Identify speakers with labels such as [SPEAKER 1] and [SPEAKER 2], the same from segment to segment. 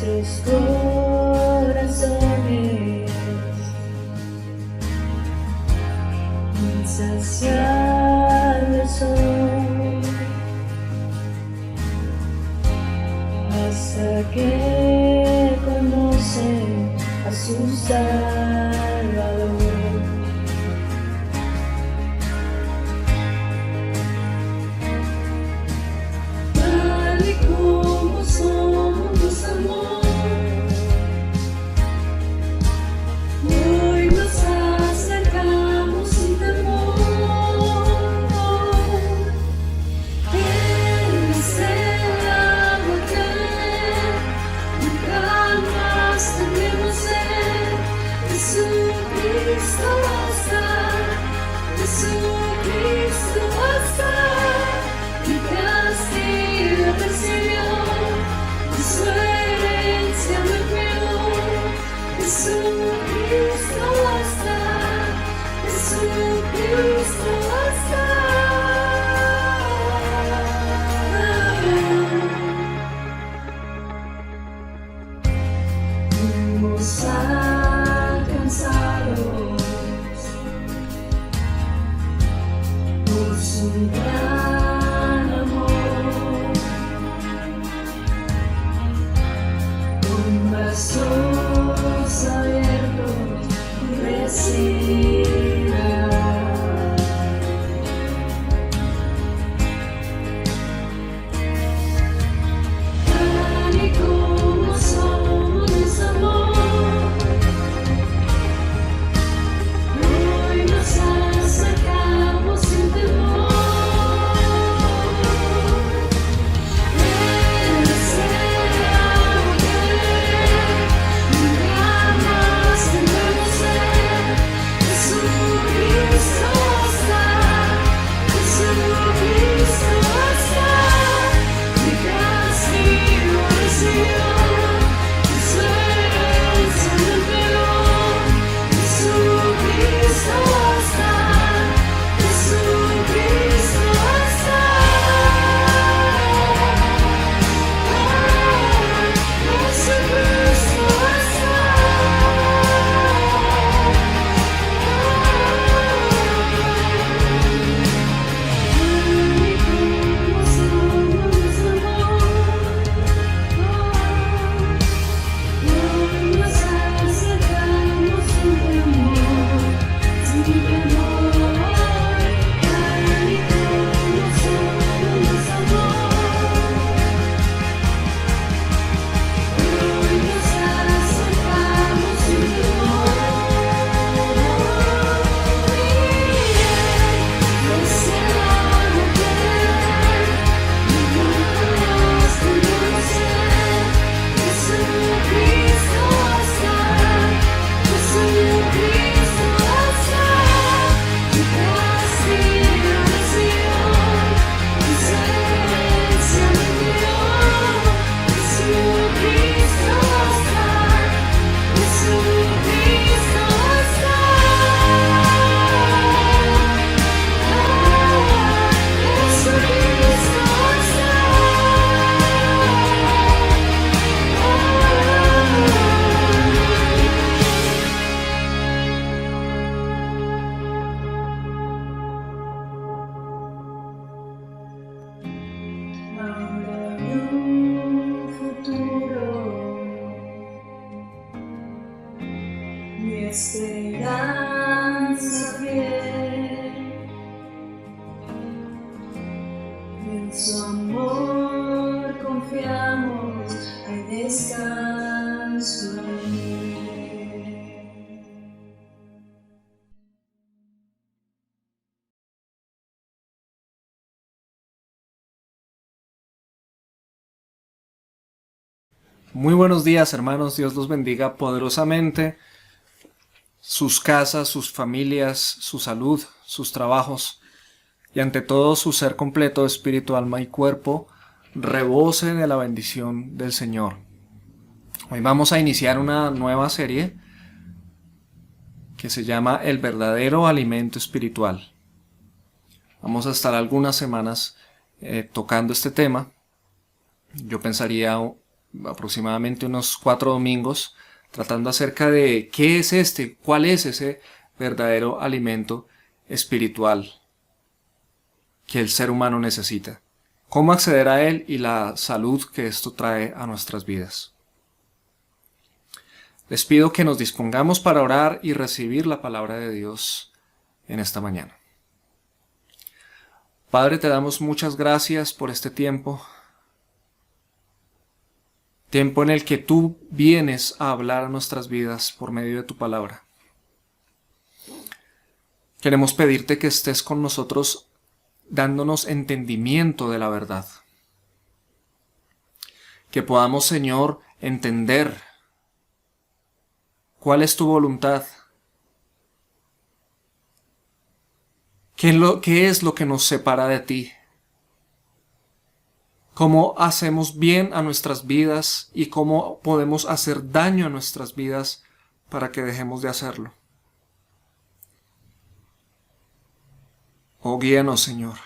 [SPEAKER 1] nuestros corazones, insaciable son, hasta que conocen a su Salvador. Tal y como somos, amor, hoy nos acercamos sin temor. Él es el agua que nunca más tendremos sed. Jesucristo basta, Jesucristo basta. Mi castigo recibió, y su herencia me envió. Jesucristo basta, Jesucristo basta. Fuimos alcanzados por su gran amor, con brazos abiertos recibirás. Tal y como somos, amor, hoy nos acercamos sin temor. Él es el agua que nunca más tendremos sed. Jesucristo basta, Jesucristo basta. Mi castigo recibió, y su herencia me envió. Jesucristo basta, Jesucristo basta. Jesucristo basta. Hoy nos acercamos sin temor, sin temor. Tal y como somos, amor, hoy nos acercamos sin temor. Es el agua que nunca más tendremos sed. Jesucristo basta, Jesucristo basta. Mi castigo recibió, y su herencia me envió. Jesucristo basta, Jesucristo basta. Jesucristo basta. Ahora y un futuro, mi esperanza fiel, en su amor confiamos, hay descanso en él.
[SPEAKER 2] Muy buenos días, hermanos. Dios los bendiga poderosamente. Sus casas, sus familias, su salud, sus trabajos y ante todo su ser completo, espíritu, alma y cuerpo, rebose de la bendición del Señor. Hoy vamos a iniciar una nueva serie que se llama El verdadero alimento espiritual. Vamos a estar algunas semanas tocando este tema. Yo pensaría aproximadamente unos 4 domingos, tratando acerca de qué es cuál es ese verdadero alimento espiritual que el ser humano necesita, cómo acceder a él y la salud que esto trae a nuestras vidas. Les pido que nos dispongamos para orar y recibir la palabra de Dios en esta mañana. Padre, te damos muchas gracias por este tiempo en el que tú vienes a hablar a nuestras vidas por medio de tu palabra. Queremos pedirte que estés con nosotros dándonos entendimiento de la verdad. Que podamos, Señor, entender cuál es tu voluntad. ¿Qué es lo que nos separa de ti? ¿Cómo hacemos bien a nuestras vidas y cómo podemos hacer daño a nuestras vidas para que dejemos de hacerlo? Oh, guíanos, Señor.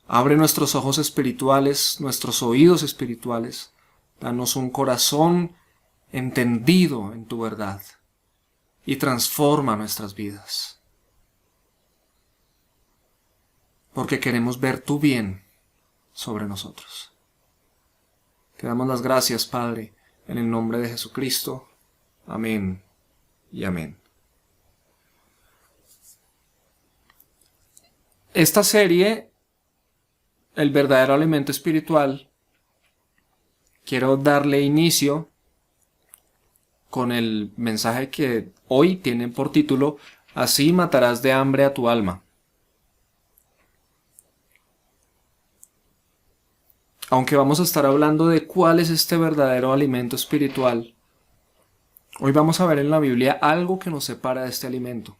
[SPEAKER 2] Abre nuestros ojos espirituales, nuestros oídos espirituales. Danos un corazón entendido en tu verdad y transforma nuestras vidas. Porque queremos ver tu bien sobre nosotros. Te damos las gracias, Padre, en el nombre de Jesucristo. Amén y amén. Esta serie, El verdadero alimento espiritual, quiero darle inicio con el mensaje que hoy tiene por título: Así matarás de hambre a tu alma. Aunque vamos a estar hablando de cuál es este verdadero alimento espiritual, hoy vamos a ver en la Biblia algo que nos separa de este alimento.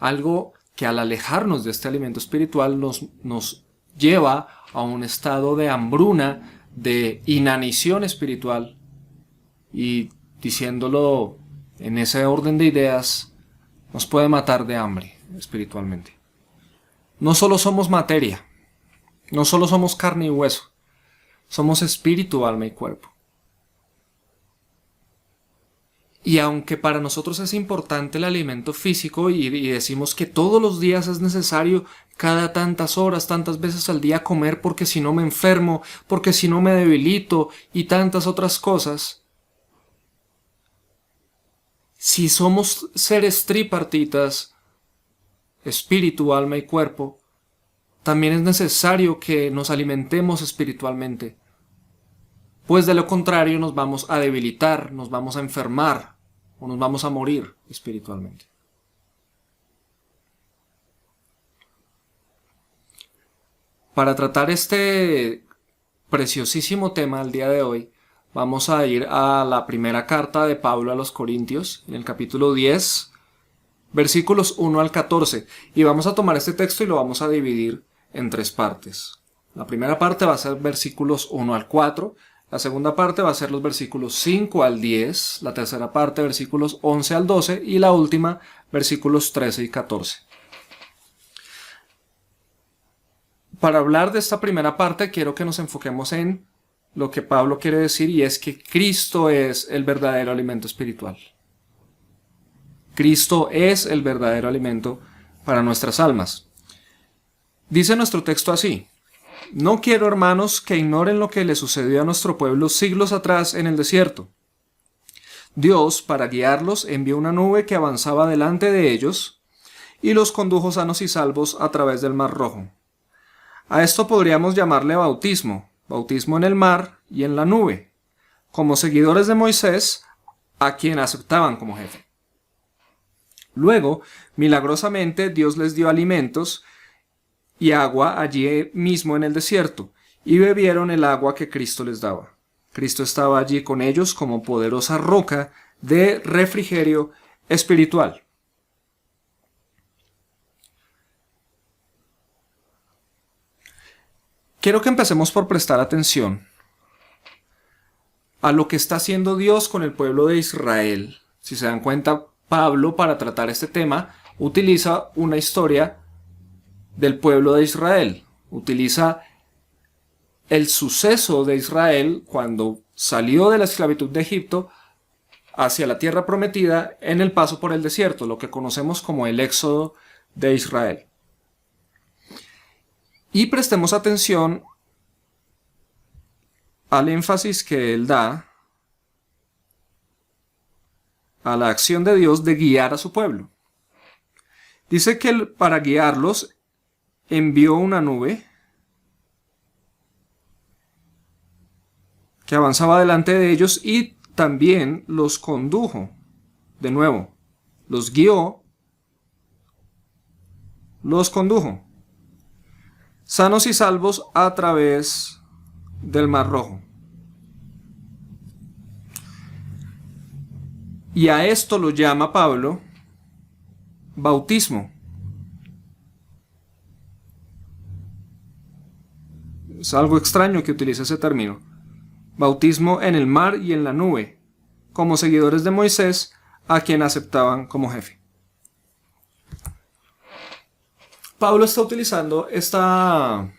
[SPEAKER 2] Algo que al alejarnos de este alimento espiritual nos lleva a un estado de hambruna, de inanición espiritual. Y diciéndolo en ese orden de ideas, nos puede matar de hambre espiritualmente. No solo somos materia, no solo somos carne y hueso, somos espíritu, alma y cuerpo. Y aunque para nosotros es importante el alimento físico y decimos que todos los días es necesario cada tantas horas, tantas veces al día comer porque si no me enfermo, porque si no me debilito y tantas otras cosas, si somos seres tripartitas, espíritu, alma y cuerpo, también es necesario que nos alimentemos espiritualmente, pues de lo contrario nos vamos a debilitar, nos vamos a enfermar o nos vamos a morir espiritualmente. Para tratar este preciosísimo tema al día de hoy, vamos a ir a la primera carta de Pablo a los Corintios, en el capítulo 10, versículos 1 al 14, y vamos a tomar este texto y lo vamos a dividir en 3 partes. La primera parte va a ser versículos 1 al 4, la segunda parte va a ser los versículos 5 al 10, la tercera parte versículos 11 al 12 y la última versículos 13 y 14. Para hablar de esta primera parte quiero que nos enfoquemos en lo que Pablo quiere decir, y es que Cristo es el verdadero alimento espiritual. Cristo es el verdadero alimento para nuestras almas. Dice nuestro texto así: No quiero, hermanos, que ignoren lo que le sucedió a nuestro pueblo siglos atrás en el desierto. Dios, para guiarlos, envió una nube que avanzaba delante de ellos y los condujo sanos y salvos a través del Mar Rojo. A esto podríamos llamarle bautismo en el mar y en la nube, como seguidores de Moisés, a quien aceptaban como jefe. Luego, milagrosamente, Dios les dio alimentos y agua allí mismo en el desierto, y bebieron el agua que Cristo les daba. Cristo estaba allí con ellos como poderosa roca de refrigerio espiritual. Quiero que empecemos por prestar atención a lo que está haciendo Dios con el pueblo de Israel. Si se dan cuenta, Pablo, para tratar este tema, utiliza una historia del pueblo de Israel. Utiliza el suceso de Israel cuando salió de la esclavitud de Egipto hacia la tierra prometida en el paso por el desierto, lo que conocemos como el éxodo de Israel. Y prestemos atención al énfasis que él da a la acción de Dios de guiar a su pueblo. Dice que él, para guiarlos, envió una nube que avanzaba delante de ellos y también los condujo. De nuevo, los guió, los condujo, sanos y salvos a través del Mar Rojo. Y a esto lo llama Pablo bautismo. Es algo extraño que utilice ese término. Bautismo en el mar y en la nube, como seguidores de Moisés, a quien aceptaban como jefe. Pablo está utilizando esta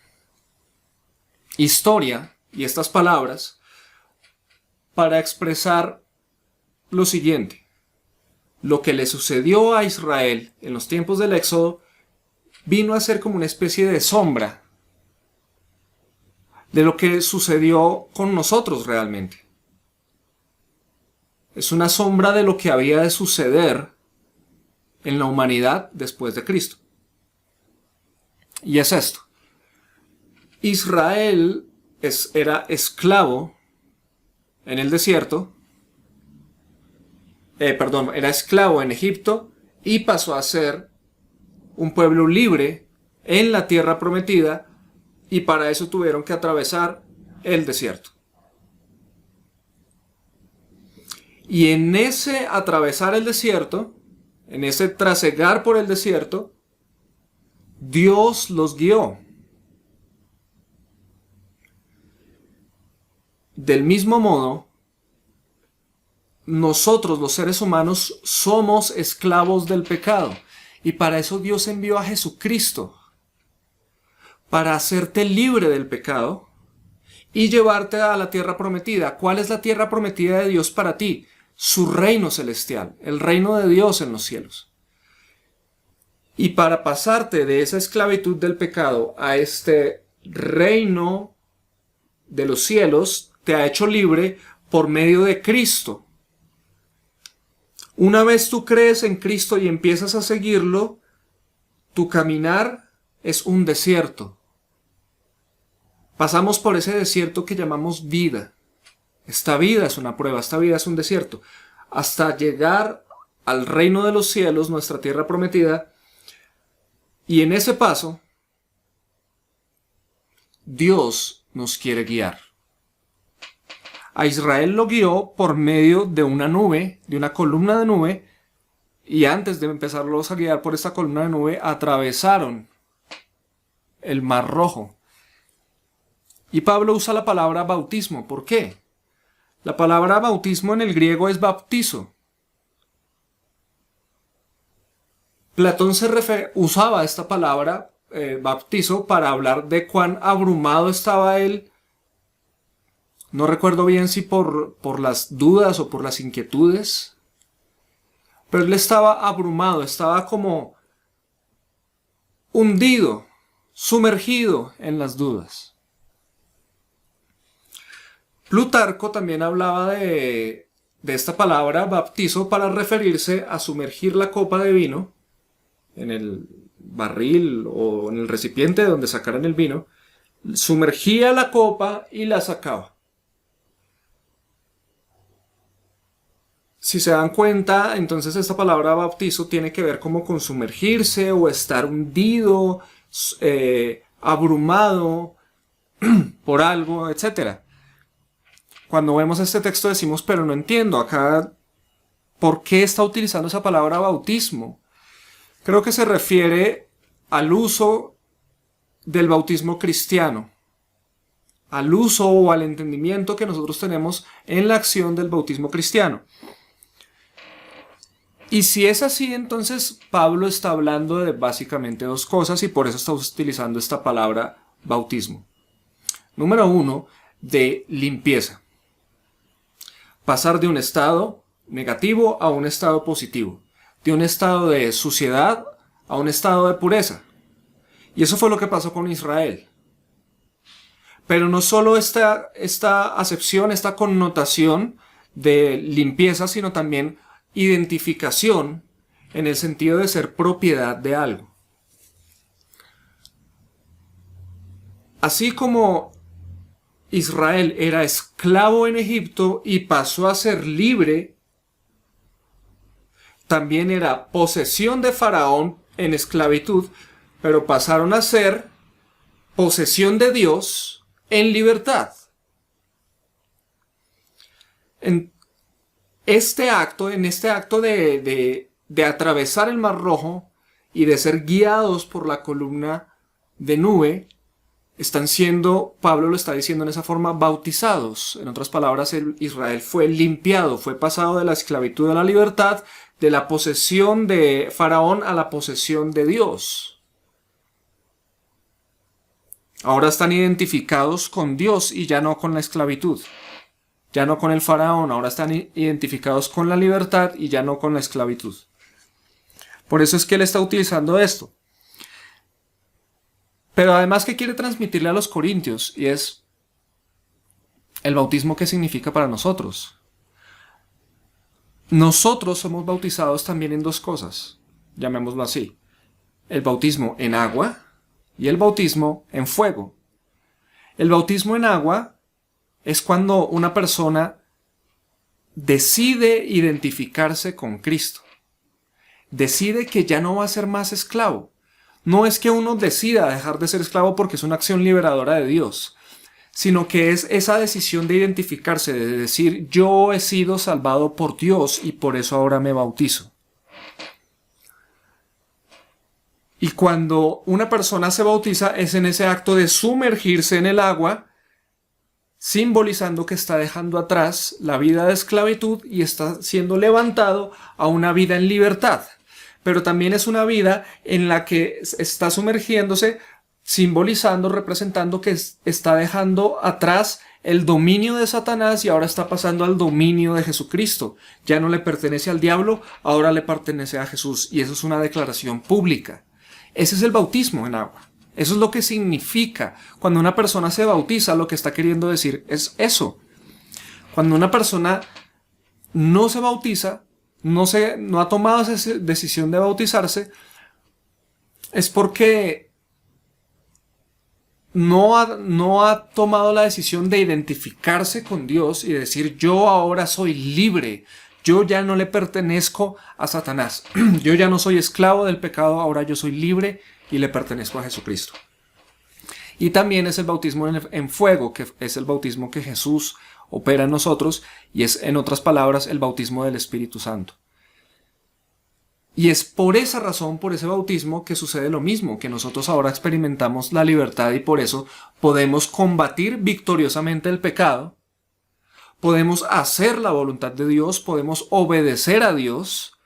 [SPEAKER 2] historia y estas palabras para expresar lo siguiente. Lo que le sucedió a Israel en los tiempos del Éxodo vino a ser como una especie de sombra de lo que sucedió con nosotros realmente. Es una sombra de lo que había de suceder en la humanidad después de Cristo. Y es esto. Israel era esclavo en el desierto, era esclavo en Egipto y pasó a ser un pueblo libre en la tierra prometida, y para eso tuvieron que atravesar el desierto. Y en ese atravesar el desierto, en ese trasegar por el desierto, Dios los guió. Del mismo modo, nosotros los seres humanos somos esclavos del pecado, y para eso Dios envió a Jesucristo, para hacerte libre del pecado y llevarte a la tierra prometida. ¿Cuál es la tierra prometida de Dios para ti? Su reino celestial, el reino de Dios en los cielos. Y para pasarte de esa esclavitud del pecado a este reino de los cielos, te ha hecho libre por medio de Cristo. Una vez tú crees en Cristo y empiezas a seguirlo, tu caminar es un desierto. Pasamos por ese desierto que llamamos vida. Esta vida es una prueba, esta vida es un desierto. Hasta llegar al reino de los cielos, nuestra tierra prometida. Y en ese paso, Dios nos quiere guiar. A Israel lo guió por medio de una nube, de una columna de nube, y antes de empezarlos a guiar por esta columna de nube, atravesaron el Mar Rojo. Y Pablo usa la palabra bautismo. ¿Por qué? La palabra bautismo en el griego es baptizo. Platón usaba esta palabra, baptizo, para hablar de cuán abrumado estaba él. No recuerdo bien si por las dudas o por las inquietudes, pero él estaba abrumado, estaba como hundido, sumergido en las dudas. Plutarco también hablaba de esta palabra baptizo para referirse a sumergir la copa de vino en el barril o en el recipiente de donde sacaran el vino, sumergía la copa y la sacaba. Si se dan cuenta, entonces esta palabra bautizo tiene que ver como con sumergirse o estar hundido, abrumado por algo, etc. Cuando vemos este texto decimos, pero no entiendo acá, ¿por qué está utilizando esa palabra bautismo? Creo que se refiere al uso del bautismo cristiano, al uso o al entendimiento que nosotros tenemos en la acción del bautismo cristiano. Y si es así, entonces Pablo está hablando de básicamente dos cosas y por eso está utilizando esta palabra bautismo. Número uno, de limpieza. Pasar de un estado negativo a un estado positivo. De un estado de suciedad a un estado de pureza. Y eso fue lo que pasó con Israel. Pero no solo esta acepción, esta connotación de limpieza, sino también identificación en el sentido de ser propiedad de algo. Así como Israel era esclavo en Egipto y pasó a ser libre, también era posesión de Faraón en esclavitud, pero pasaron a ser posesión de Dios en libertad. En este acto de atravesar el Mar Rojo y de ser guiados por la columna de nube, están siendo, Pablo lo está diciendo en esa forma, bautizados. En otras palabras, Israel fue limpiado, fue pasado de la esclavitud a la libertad, de la posesión de Faraón a la posesión de Dios. Ahora están identificados con Dios y ya no con la esclavitud. Ya no con el Faraón, ahora están identificados con la libertad y ya no con la esclavitud. Por eso es que él está utilizando esto. Pero además, ¿qué quiere transmitirle a los corintios? Y es el bautismo, ¿qué significa para nosotros? Nosotros somos bautizados también en dos cosas, llamémoslo así. El bautismo en agua y el bautismo en fuego. El bautismo en agua es cuando una persona decide identificarse con Cristo. Decide que ya no va a ser más esclavo. No es que uno decida dejar de ser esclavo porque es una acción liberadora de Dios, sino que es esa decisión de identificarse, de decir, yo he sido salvado por Dios y por eso ahora me bautizo. Y cuando una persona se bautiza es en ese acto de sumergirse en el agua, simbolizando que está dejando atrás la vida de esclavitud y está siendo levantado a una vida en libertad. Pero también es una vida en la que está sumergiéndose, simbolizando, representando que está dejando atrás el dominio de Satanás y ahora está pasando al dominio de Jesucristo. Ya no le pertenece al diablo, ahora le pertenece a Jesús. Y eso es una declaración pública. Ese es el bautismo en agua. Eso es lo que significa. Cuando una persona se bautiza, lo que está queriendo decir es eso. Cuando una persona no se bautiza, no ha tomado esa decisión de bautizarse, es porque no ha tomado la decisión de identificarse con Dios y decir, yo ahora soy libre, yo ya no le pertenezco a Satanás, yo ya no soy esclavo del pecado, ahora yo soy libre y le pertenezco a Jesucristo. Y también es el bautismo en fuego, que es el bautismo que Jesús opera en nosotros y es, en otras palabras, el bautismo del Espíritu Santo. Y es por esa razón, por ese bautismo, que sucede lo mismo, que nosotros ahora experimentamos la libertad y por eso podemos combatir victoriosamente el pecado, podemos hacer la voluntad de Dios, podemos obedecer a Dios,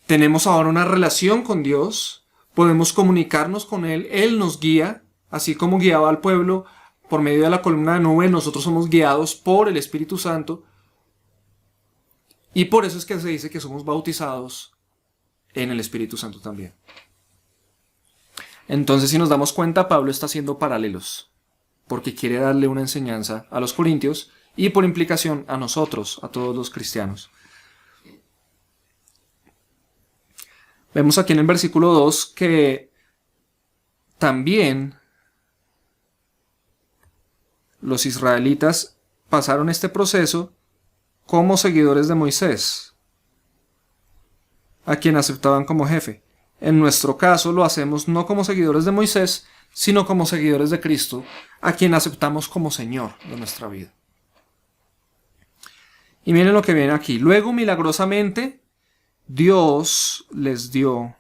[SPEAKER 2] tenemos ahora una relación con Dios, podemos comunicarnos con Él, Él nos guía, así como guiaba al pueblo por medio de la columna de nube, nosotros somos guiados por el Espíritu Santo. Y por eso es que se dice que somos bautizados en el Espíritu Santo también. Entonces, si nos damos cuenta, Pablo está haciendo paralelos, porque quiere darle una enseñanza a los corintios y por implicación a nosotros, a todos los cristianos. Vemos aquí en el versículo 2 que también los israelitas pasaron este proceso como seguidores de Moisés, a quien aceptaban como jefe. En nuestro caso lo hacemos no como seguidores de Moisés, sino como seguidores de Cristo, a quien aceptamos como Señor de nuestra vida. Y miren lo que viene aquí. Luego, milagrosamente, Dios les dio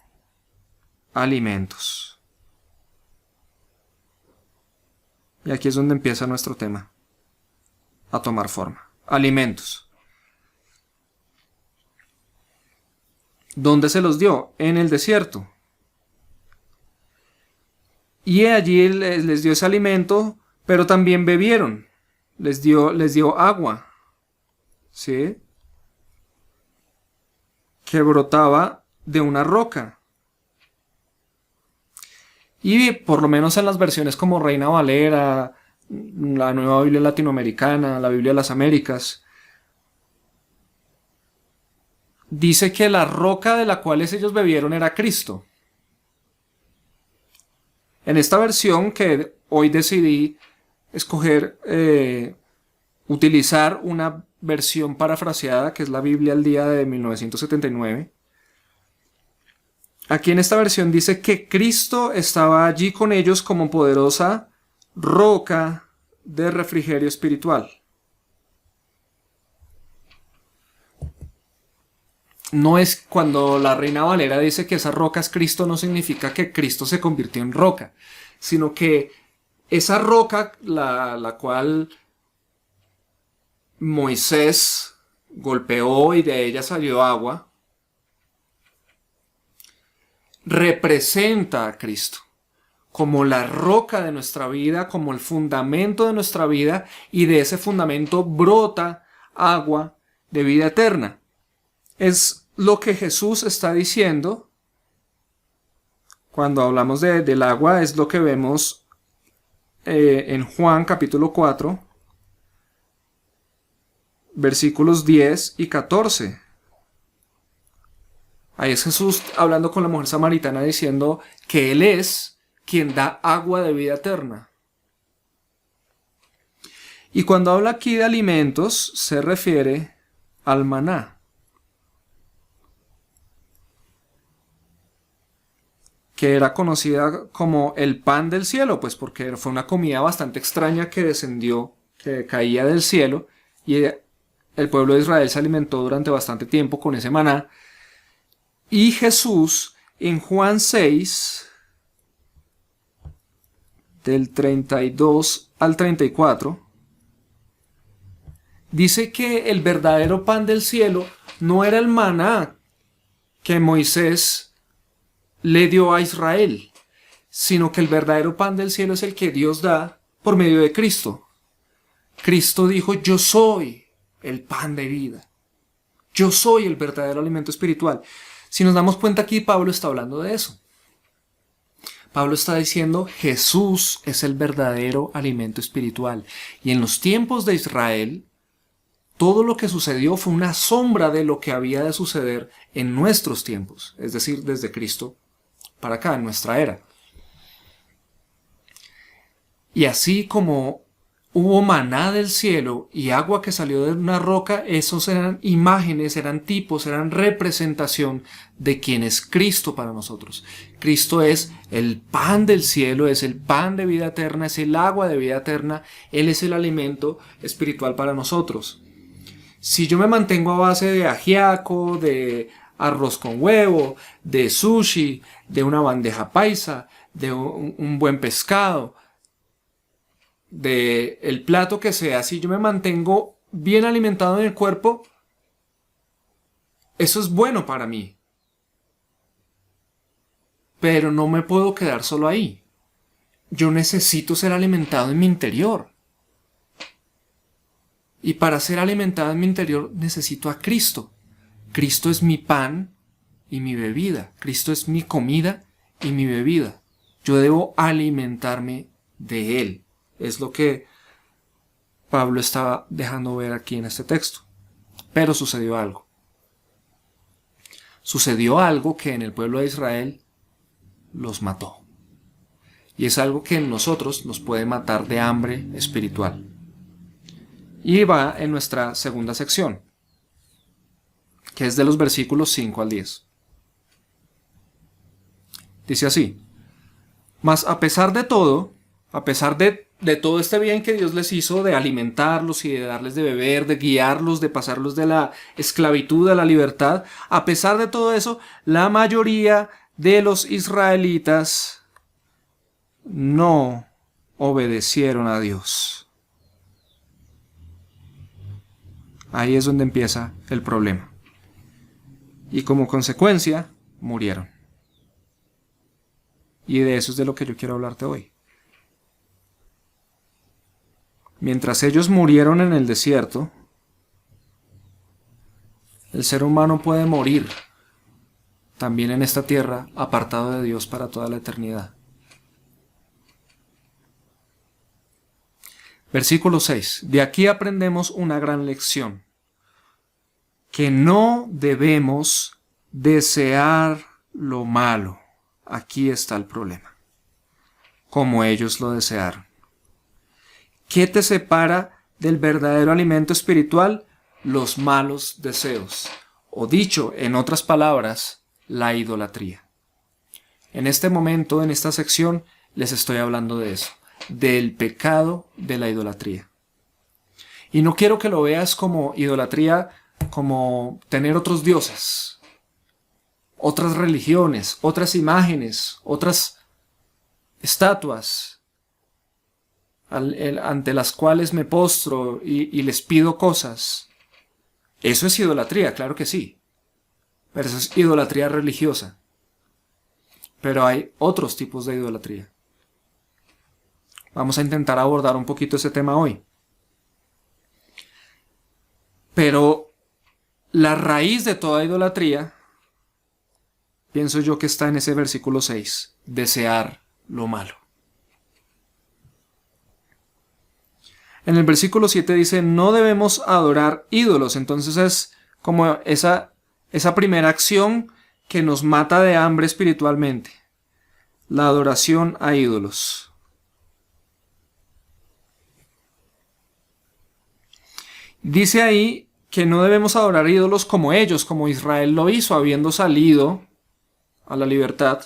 [SPEAKER 2] alimentos. Y aquí es donde empieza nuestro tema a tomar forma. Alimentos. ¿Dónde se los dio? En el desierto. Y allí les dio ese alimento, pero también bebieron. Les dio agua, ¿sí? Que brotaba de una roca. Y por lo menos en las versiones como Reina Valera, la Nueva Biblia Latinoamericana, la Biblia de las Américas, dice que la roca de la cual ellos bebieron era Cristo. En esta versión que hoy decidí escoger, utilizar una versión parafraseada, que es la Biblia al día de 1979. Aquí en esta versión dice que Cristo estaba allí con ellos como poderosa roca de refrigerio espiritual. No es cuando la Reina Valera dice que esa roca es Cristo, no significa que Cristo se convirtió en roca, sino que esa roca, la cual Moisés golpeó y de ella salió agua, representa a Cristo como la roca de nuestra vida, como el fundamento de nuestra vida, y de ese fundamento brota agua de vida eterna. Es lo que Jesús está diciendo cuando hablamos del agua, es lo que vemos en Juan capítulo 4, versículos 10 y 14. Ahí es Jesús hablando con la mujer samaritana diciendo que Él es quien da agua de vida eterna. Y cuando habla aquí de alimentos, se refiere al maná, que era conocida como el pan del cielo, pues porque fue una comida bastante extraña que descendió, que caía del cielo, y el pueblo de Israel se alimentó durante bastante tiempo con ese maná. Y Jesús en Juan 6, del 32 al 34, dice que el verdadero pan del cielo no era el maná que Moisés le dio a Israel, sino que el verdadero pan del cielo es el que Dios da por medio de Cristo. Cristo dijo: yo soy el pan de vida, yo soy el verdadero alimento espiritual. Si nos damos cuenta, aquí Pablo está hablando de eso. Pablo está diciendo: Jesús es el verdadero alimento espiritual. Y en los tiempos de Israel, todo lo que sucedió fue una sombra de lo que había de suceder en nuestros tiempos, es decir, desde Cristo para acá, en nuestra era. Y así como hubo maná del cielo y agua que salió de una roca, esos eran imágenes, eran tipos, eran representación de quién es Cristo para nosotros. Cristo es el pan del cielo, es el pan de vida eterna, es el agua de vida eterna, Él es el alimento espiritual para nosotros. Si yo me mantengo a base de ajiaco, de arroz con huevo, de sushi, de una bandeja paisa, de un buen pescado, de el plato que sea, si yo me mantengo bien alimentado en el cuerpo, eso es bueno para mí. Pero no me puedo quedar solo ahí. Yo necesito ser alimentado en mi interior. Y para ser alimentado en mi interior necesito a Cristo. Cristo es mi pan y mi bebida. Cristo es mi comida y mi bebida. Yo debo alimentarme de Él. Es lo que Pablo estaba dejando ver aquí en este texto. Pero sucedió algo. Sucedió algo que en el pueblo de Israel los mató. Y es algo que en nosotros nos puede matar de hambre espiritual. Y va en nuestra segunda sección, que es de los versículos 5 al 10. Dice así: mas a pesar de todo, a pesar de todo este bien que Dios les hizo, de alimentarlos y de darles de beber, de guiarlos, de pasarlos de la esclavitud a la libertad, a pesar de todo eso, la mayoría de los israelitas no obedecieron a Dios. Ahí es donde empieza el problema. Y como consecuencia, murieron. Y de eso es de lo que yo quiero hablarte hoy. Mientras ellos murieron en el desierto, el ser humano puede morir también en esta tierra, apartado de Dios para toda la eternidad. Versículo 6. De aquí aprendemos una gran lección, que no debemos desear lo malo. Aquí está el problema, como ellos lo desearon. ¿Qué te separa del verdadero alimento espiritual? Los malos deseos, o dicho en otras palabras, la idolatría. En este momento, en esta sección, les estoy hablando de eso, del pecado de la idolatría. Y no quiero que lo veas como idolatría, como tener otros dioses, otras religiones, otras imágenes, otras estatuas ante las cuales me postro y les pido cosas. Eso es idolatría, claro que sí. Pero eso es idolatría religiosa. Pero hay otros tipos de idolatría. Vamos a intentar abordar un poquito ese tema hoy. Pero la raíz de toda idolatría, pienso yo que está en ese versículo 6, desear lo malo. En el versículo 7 dice, no debemos adorar ídolos. Entonces es como esa primera acción que nos mata de hambre espiritualmente. La adoración a ídolos. Dice ahí que no debemos adorar ídolos como ellos, como Israel lo hizo, habiendo salido a la libertad.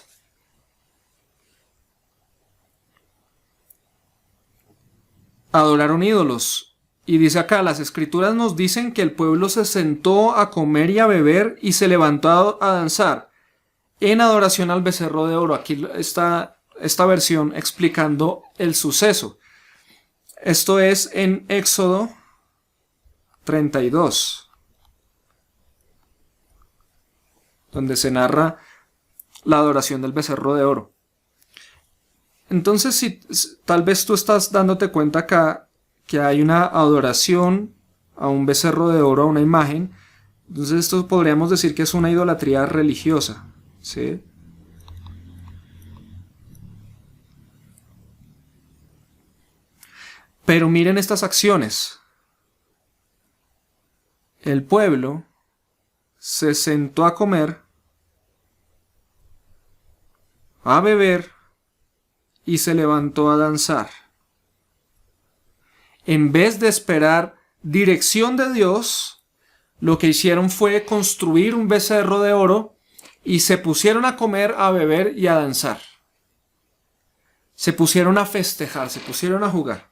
[SPEAKER 2] Adoraron ídolos. Y dice acá, las escrituras nos dicen que el pueblo se sentó a comer y a beber y se levantó a danzar en adoración al becerro de oro. Aquí está esta versión explicando el suceso. Esto es en Éxodo 32, donde se narra la adoración del becerro de oro. Entonces, si tal vez tú estás dándote cuenta acá que hay una adoración a un becerro de oro, a una imagen, entonces esto podríamos decir que es una idolatría religiosa, ¿sí? Pero miren estas acciones. El pueblo se sentó a comer, a beber y se levantó a danzar. En vez de esperar dirección de Dios, lo que hicieron fue construir un becerro de oro y se pusieron a comer, a beber y a danzar. Se pusieron a festejar, se pusieron a jugar.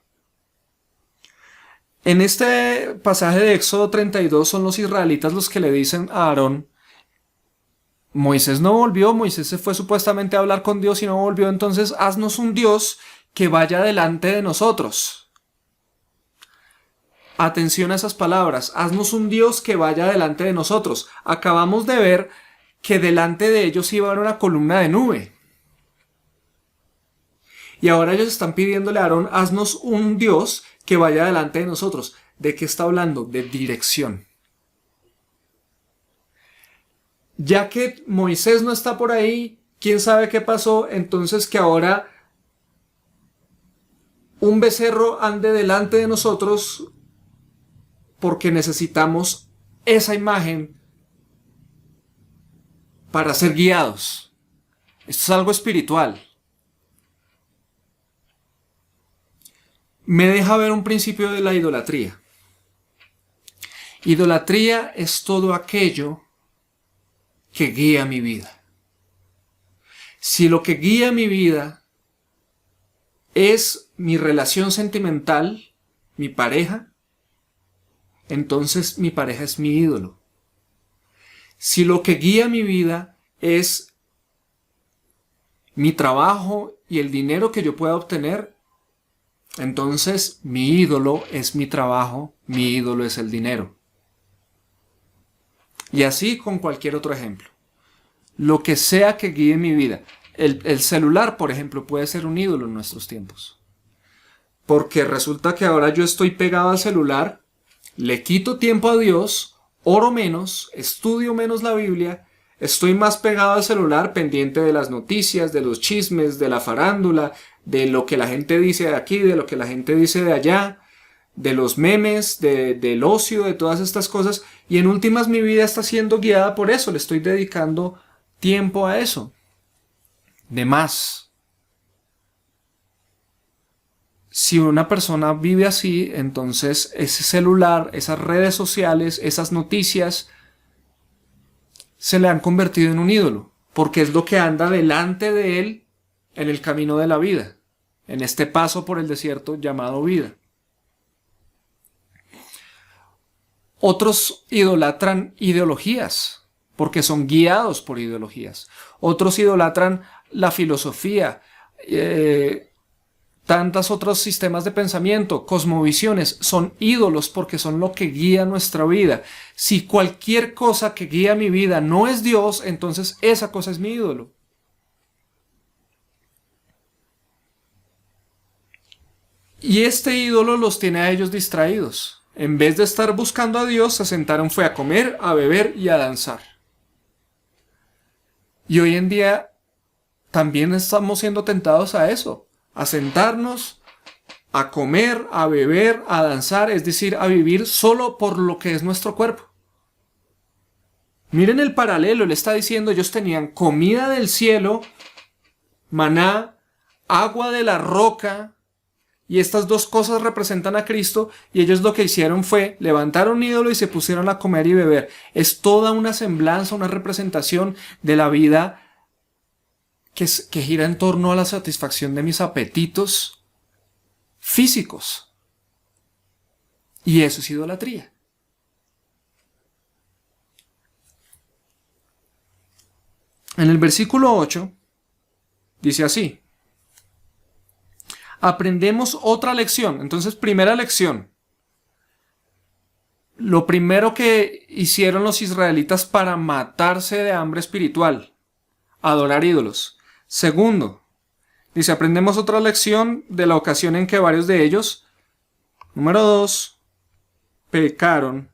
[SPEAKER 2] En este pasaje de Éxodo 32 son los israelitas los que le dicen a Aarón, Moisés no volvió, Moisés se fue supuestamente a hablar con Dios y no volvió, entonces haznos un Dios que vaya delante de nosotros. Atención a esas palabras, haznos un Dios que vaya delante de nosotros. Acabamos de ver que delante de ellos iba a haber una columna de nube. Y ahora ellos están pidiéndole a Aarón, haznos un Dios que vaya delante de nosotros. ¿De qué está hablando? De dirección. Ya que Moisés no está por ahí, quién sabe qué pasó, entonces que ahora un becerro ande delante de nosotros porque necesitamos esa imagen para ser guiados. Esto es algo espiritual. Me deja ver un principio de la idolatría. Idolatría es todo aquello que guía mi vida. Si lo que guía mi vida es mi relación sentimental, mi pareja, entonces mi pareja es mi ídolo. Si lo que guía mi vida es mi trabajo y el dinero que yo pueda obtener, entonces mi ídolo es mi trabajo, mi ídolo es el dinero. Y así con cualquier otro ejemplo. Lo que sea que guíe mi vida. El celular, por ejemplo, puede ser un ídolo en nuestros tiempos. Porque resulta que ahora yo estoy pegado al celular, le quito tiempo a Dios, oro menos, estudio menos la Biblia, estoy más pegado al celular, pendiente de las noticias, de los chismes, de la farándula, de lo que la gente dice de aquí, de lo que la gente dice de allá, de los memes, del ocio, de todas estas cosas. Y en últimas mi vida está siendo guiada por eso, le estoy dedicando tiempo a eso. De más. Si una persona vive así, entonces ese celular, esas redes sociales, esas noticias, se le han convertido en un ídolo, porque es lo que anda delante de él en el camino de la vida, en este paso por el desierto llamado vida. Otros idolatran ideologías, porque son guiados por ideologías. Otros idolatran la filosofía, tantos otros sistemas de pensamiento, cosmovisiones, son ídolos porque son lo que guía nuestra vida. Si cualquier cosa que guía mi vida no es Dios, entonces esa cosa es mi ídolo. Y este ídolo los tiene a ellos distraídos. En vez de estar buscando a Dios, se sentaron fue a comer, a beber y a danzar. Y hoy en día también estamos siendo tentados a eso. A sentarnos, a comer, a beber, a danzar, es decir, a vivir solo por lo que es nuestro cuerpo. Miren el paralelo, él está diciendo, ellos tenían comida del cielo, maná, agua de la roca, y estas dos cosas representan a Cristo, y ellos lo que hicieron fue levantar un ídolo y se pusieron a comer y beber. Es toda una semblanza, una representación de la vida que gira en torno a la satisfacción de mis apetitos físicos. Y eso es idolatría. En el versículo 8 dice así: aprendemos otra lección. Entonces, primera lección. Lo primero que hicieron los israelitas para matarse de hambre espiritual: adorar ídolos. Segundo, dice, aprendemos otra lección de la ocasión en que varios de ellos, número 2, pecaron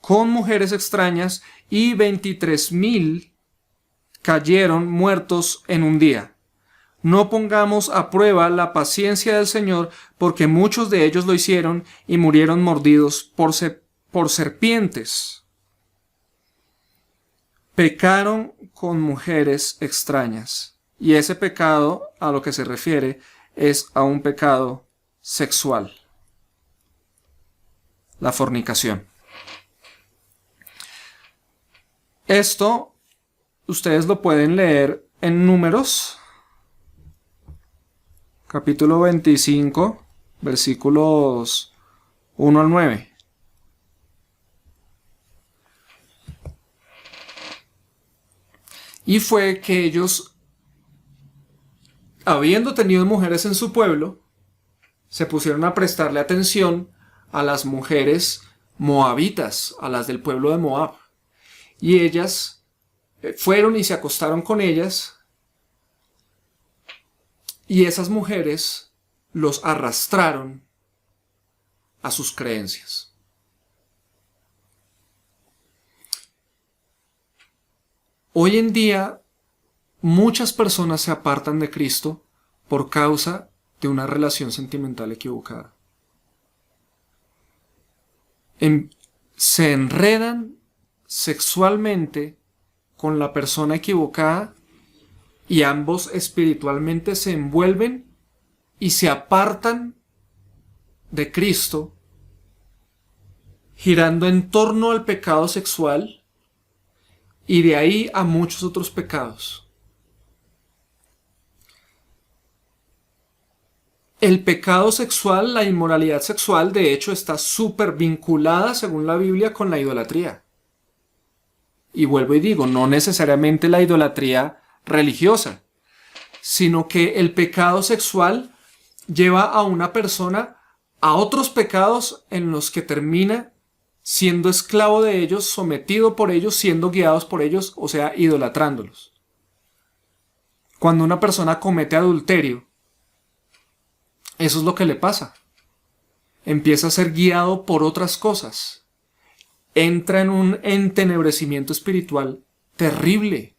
[SPEAKER 2] con mujeres extrañas y 23,000 cayeron muertos en un día. No pongamos a prueba la paciencia del Señor, porque muchos de ellos lo hicieron y murieron mordidos por serpientes. Pecaron con mujeres extrañas. Y ese pecado a lo que se refiere es a un pecado sexual. La fornicación. Esto ustedes lo pueden leer en Números, capítulo 25, versículos 1 al 9. Y fue que ellos, habiendo tenido mujeres en su pueblo, se pusieron a prestarle atención a las mujeres moabitas, a las del pueblo de Moab. Y ellas fueron y se acostaron con ellas, y esas mujeres los arrastraron a sus creencias. Hoy en día, muchas personas se apartan de Cristo por causa de una relación sentimental equivocada. Se enredan sexualmente con la persona equivocada y ambos espiritualmente se envuelven y se apartan de Cristo, girando en torno al pecado sexual y de ahí a muchos otros pecados. El pecado sexual, la inmoralidad sexual, de hecho, está súper vinculada, según la Biblia, con la idolatría. Y vuelvo y digo, no necesariamente la idolatría religiosa, sino que el pecado sexual lleva a una persona a otros pecados en los que termina siendo esclavo de ellos, sometido por ellos, siendo guiados por ellos, o sea, idolatrándolos. Cuando una persona comete adulterio, eso es lo que le pasa. Empieza a ser guiado por otras cosas. Entra en un entenebrecimiento espiritual terrible,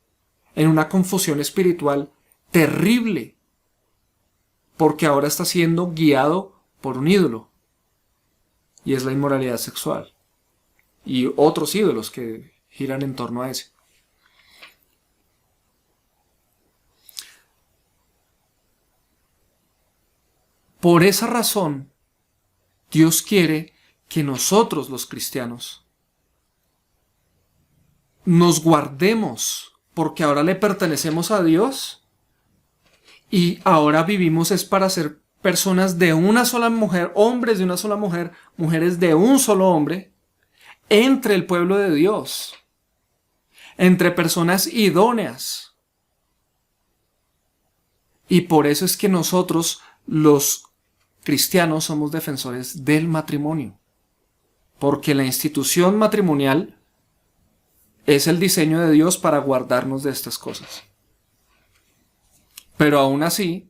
[SPEAKER 2] en una confusión espiritual terrible, porque ahora está siendo guiado por un ídolo, y es la inmoralidad sexual, y otros ídolos que giran en torno a ese. Por esa razón, Dios quiere que nosotros los cristianos nos guardemos, porque ahora le pertenecemos a Dios y ahora vivimos es para ser personas de una sola mujer, hombres de una sola mujer, mujeres de un solo hombre, entre el pueblo de Dios, entre personas idóneas. Y por eso es que nosotros, los cristianos, somos defensores del matrimonio, porque la institución matrimonial es el diseño de Dios para guardarnos de estas cosas. Pero aún así,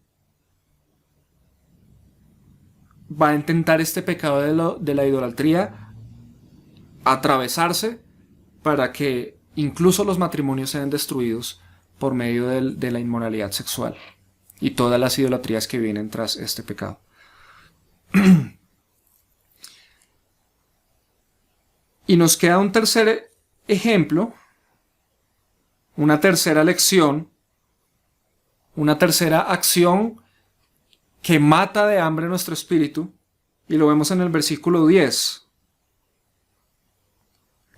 [SPEAKER 2] va a intentar este pecado de la idolatría atravesarse para que incluso los matrimonios sean destruidos por medio de la inmoralidad sexual y todas las idolatrías que vienen tras este pecado. Y nos queda un tercer ejemplo, una tercera lección, una tercera acción que mata de hambre nuestro espíritu, y lo vemos en el versículo 10.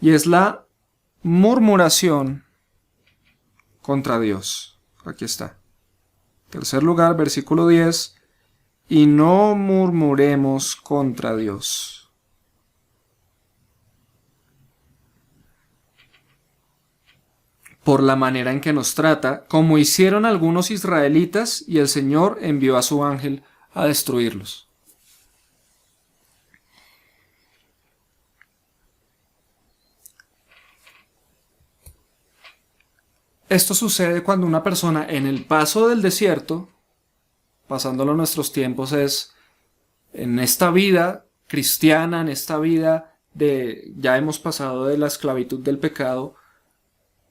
[SPEAKER 2] Y es la murmuración contra Dios. Aquí está. Tercer lugar, versículo 10. Y no murmuremos contra Dios. Por la manera en que nos trata, como hicieron algunos israelitas, y el Señor envió a su ángel a destruirlos. Esto sucede cuando una persona en el paso del desierto, pasándolo a nuestros tiempos, es en esta vida cristiana, en esta vida de ya hemos pasado de la esclavitud del pecado,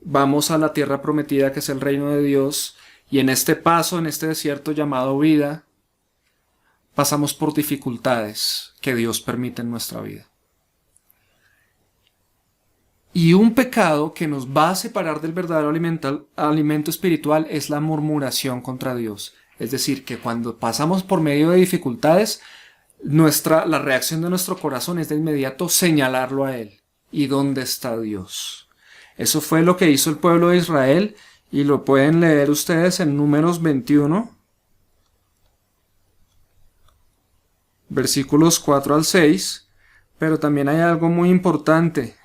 [SPEAKER 2] vamos a la tierra prometida que es el reino de Dios, y en este paso, en este desierto llamado vida, pasamos por dificultades que Dios permite en nuestra vida. Y un pecado que nos va a separar del verdadero alimento espiritual es la murmuración contra Dios. Es decir, que cuando pasamos por medio de dificultades, la reacción de nuestro corazón es de inmediato señalarlo a Él. ¿Y dónde está Dios? Eso fue lo que hizo el pueblo de Israel, y lo pueden leer ustedes en Números 21, versículos 4 al 6, pero también hay algo muy importante,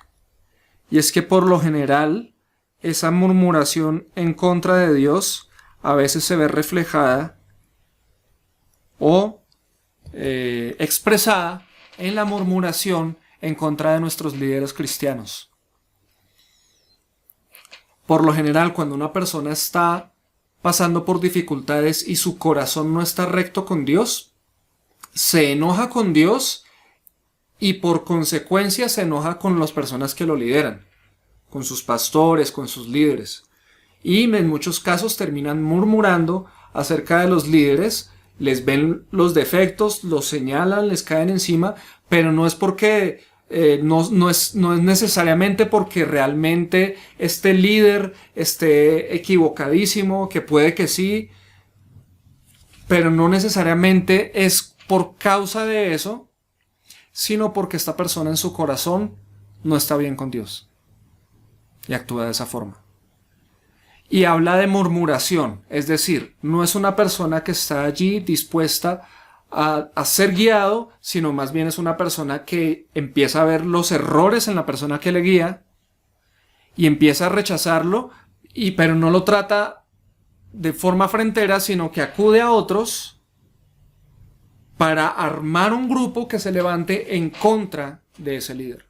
[SPEAKER 2] y es que por lo general esa murmuración en contra de Dios a veces se ve reflejada o expresada en la murmuración en contra de nuestros líderes cristianos. Por lo general, cuando una persona está pasando por dificultades y su corazón no está recto con Dios, se enoja con Dios y por consecuencia se enoja con las personas que lo lideran, con sus pastores, con sus líderes. Y en muchos casos terminan murmurando acerca de los líderes, les ven los defectos, los señalan, les caen encima, pero no es porque no es necesariamente porque realmente este líder esté equivocadísimo, que puede que sí, pero no necesariamente es por causa de eso, sino porque esta persona en su corazón no está bien con Dios y actúa de esa forma. Y habla de murmuración, es decir, no es una persona que está allí dispuesta a ser guiado, sino más bien es una persona que empieza a ver los errores en la persona que le guía y empieza a rechazarlo, pero no lo trata de forma frentera, sino que acude a otros para armar un grupo que se levante en contra de ese líder.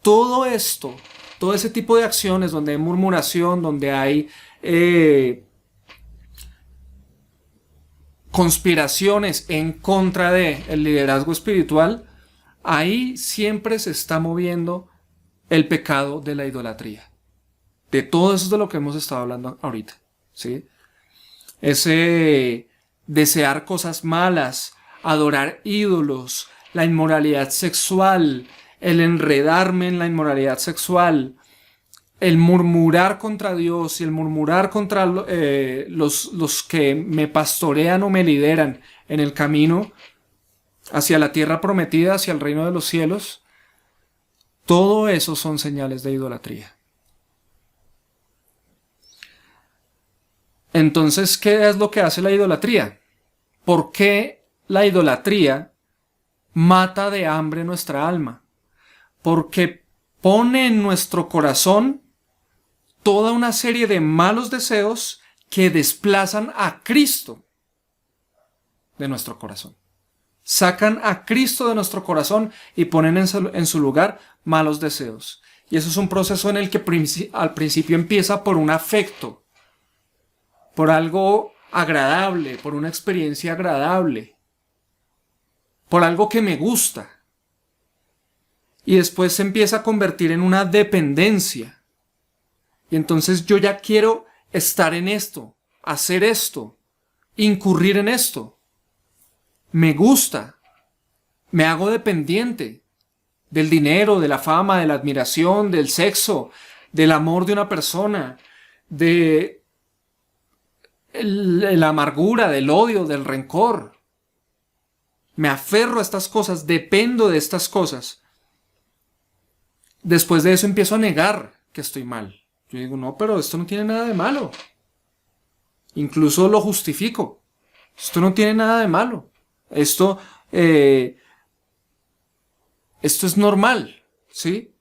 [SPEAKER 2] Todo esto, todo ese tipo de acciones donde hay murmuración, donde hay conspiraciones en contra del liderazgo espiritual, ahí siempre se está moviendo el pecado de la idolatría. De todo eso es de lo que hemos estado hablando ahorita, ¿sí? Ese desear cosas malas, adorar ídolos, la inmoralidad sexual, el enredarme en la inmoralidad sexual, el murmurar contra Dios y el murmurar contra los que me pastorean o me lideran en el camino hacia la tierra prometida, hacia el reino de los cielos, todo eso son señales de idolatría. Entonces, ¿qué es lo que hace la idolatría? ¿Por qué la idolatría mata de hambre nuestra alma? Porque pone en nuestro corazón toda una serie de malos deseos que desplazan a Cristo de nuestro corazón. Sacan a Cristo de nuestro corazón y ponen en su lugar malos deseos. Y eso es un proceso en el que al principio empieza por un afecto, por algo agradable, por una experiencia agradable, por algo que me gusta. Y después se empieza a convertir en una dependencia. Y entonces yo ya quiero estar en esto, hacer esto, incurrir en esto. Me gusta, me hago dependiente del dinero, de la fama, de la admiración, del sexo, del amor de una persona, de la amargura, del odio, del rencor. Me aferro a estas cosas, dependo de estas cosas. Después de eso empiezo a negar que estoy mal. Yo digo, no, pero esto no tiene nada de malo. Incluso lo justifico. Esto no tiene nada de malo. Esto es normal, ¿sí?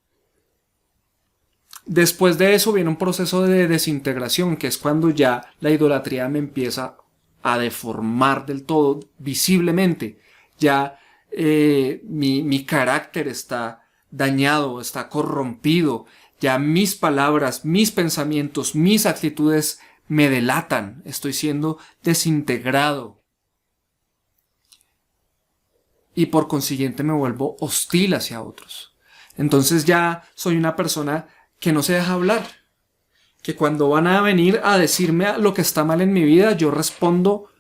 [SPEAKER 2] Después de eso viene un proceso de desintegración, que es cuando ya la idolatría me empieza a deformar del todo, visiblemente. Ya mi carácter está dañado, está corrompido. Ya mis palabras, mis pensamientos, mis actitudes me delatan. Estoy siendo desintegrado. Y por consiguiente me vuelvo hostil hacia otros. Entonces ya soy una persona que no se deja hablar. Que cuando van a venir a decirme lo que está mal en mi vida, yo respondo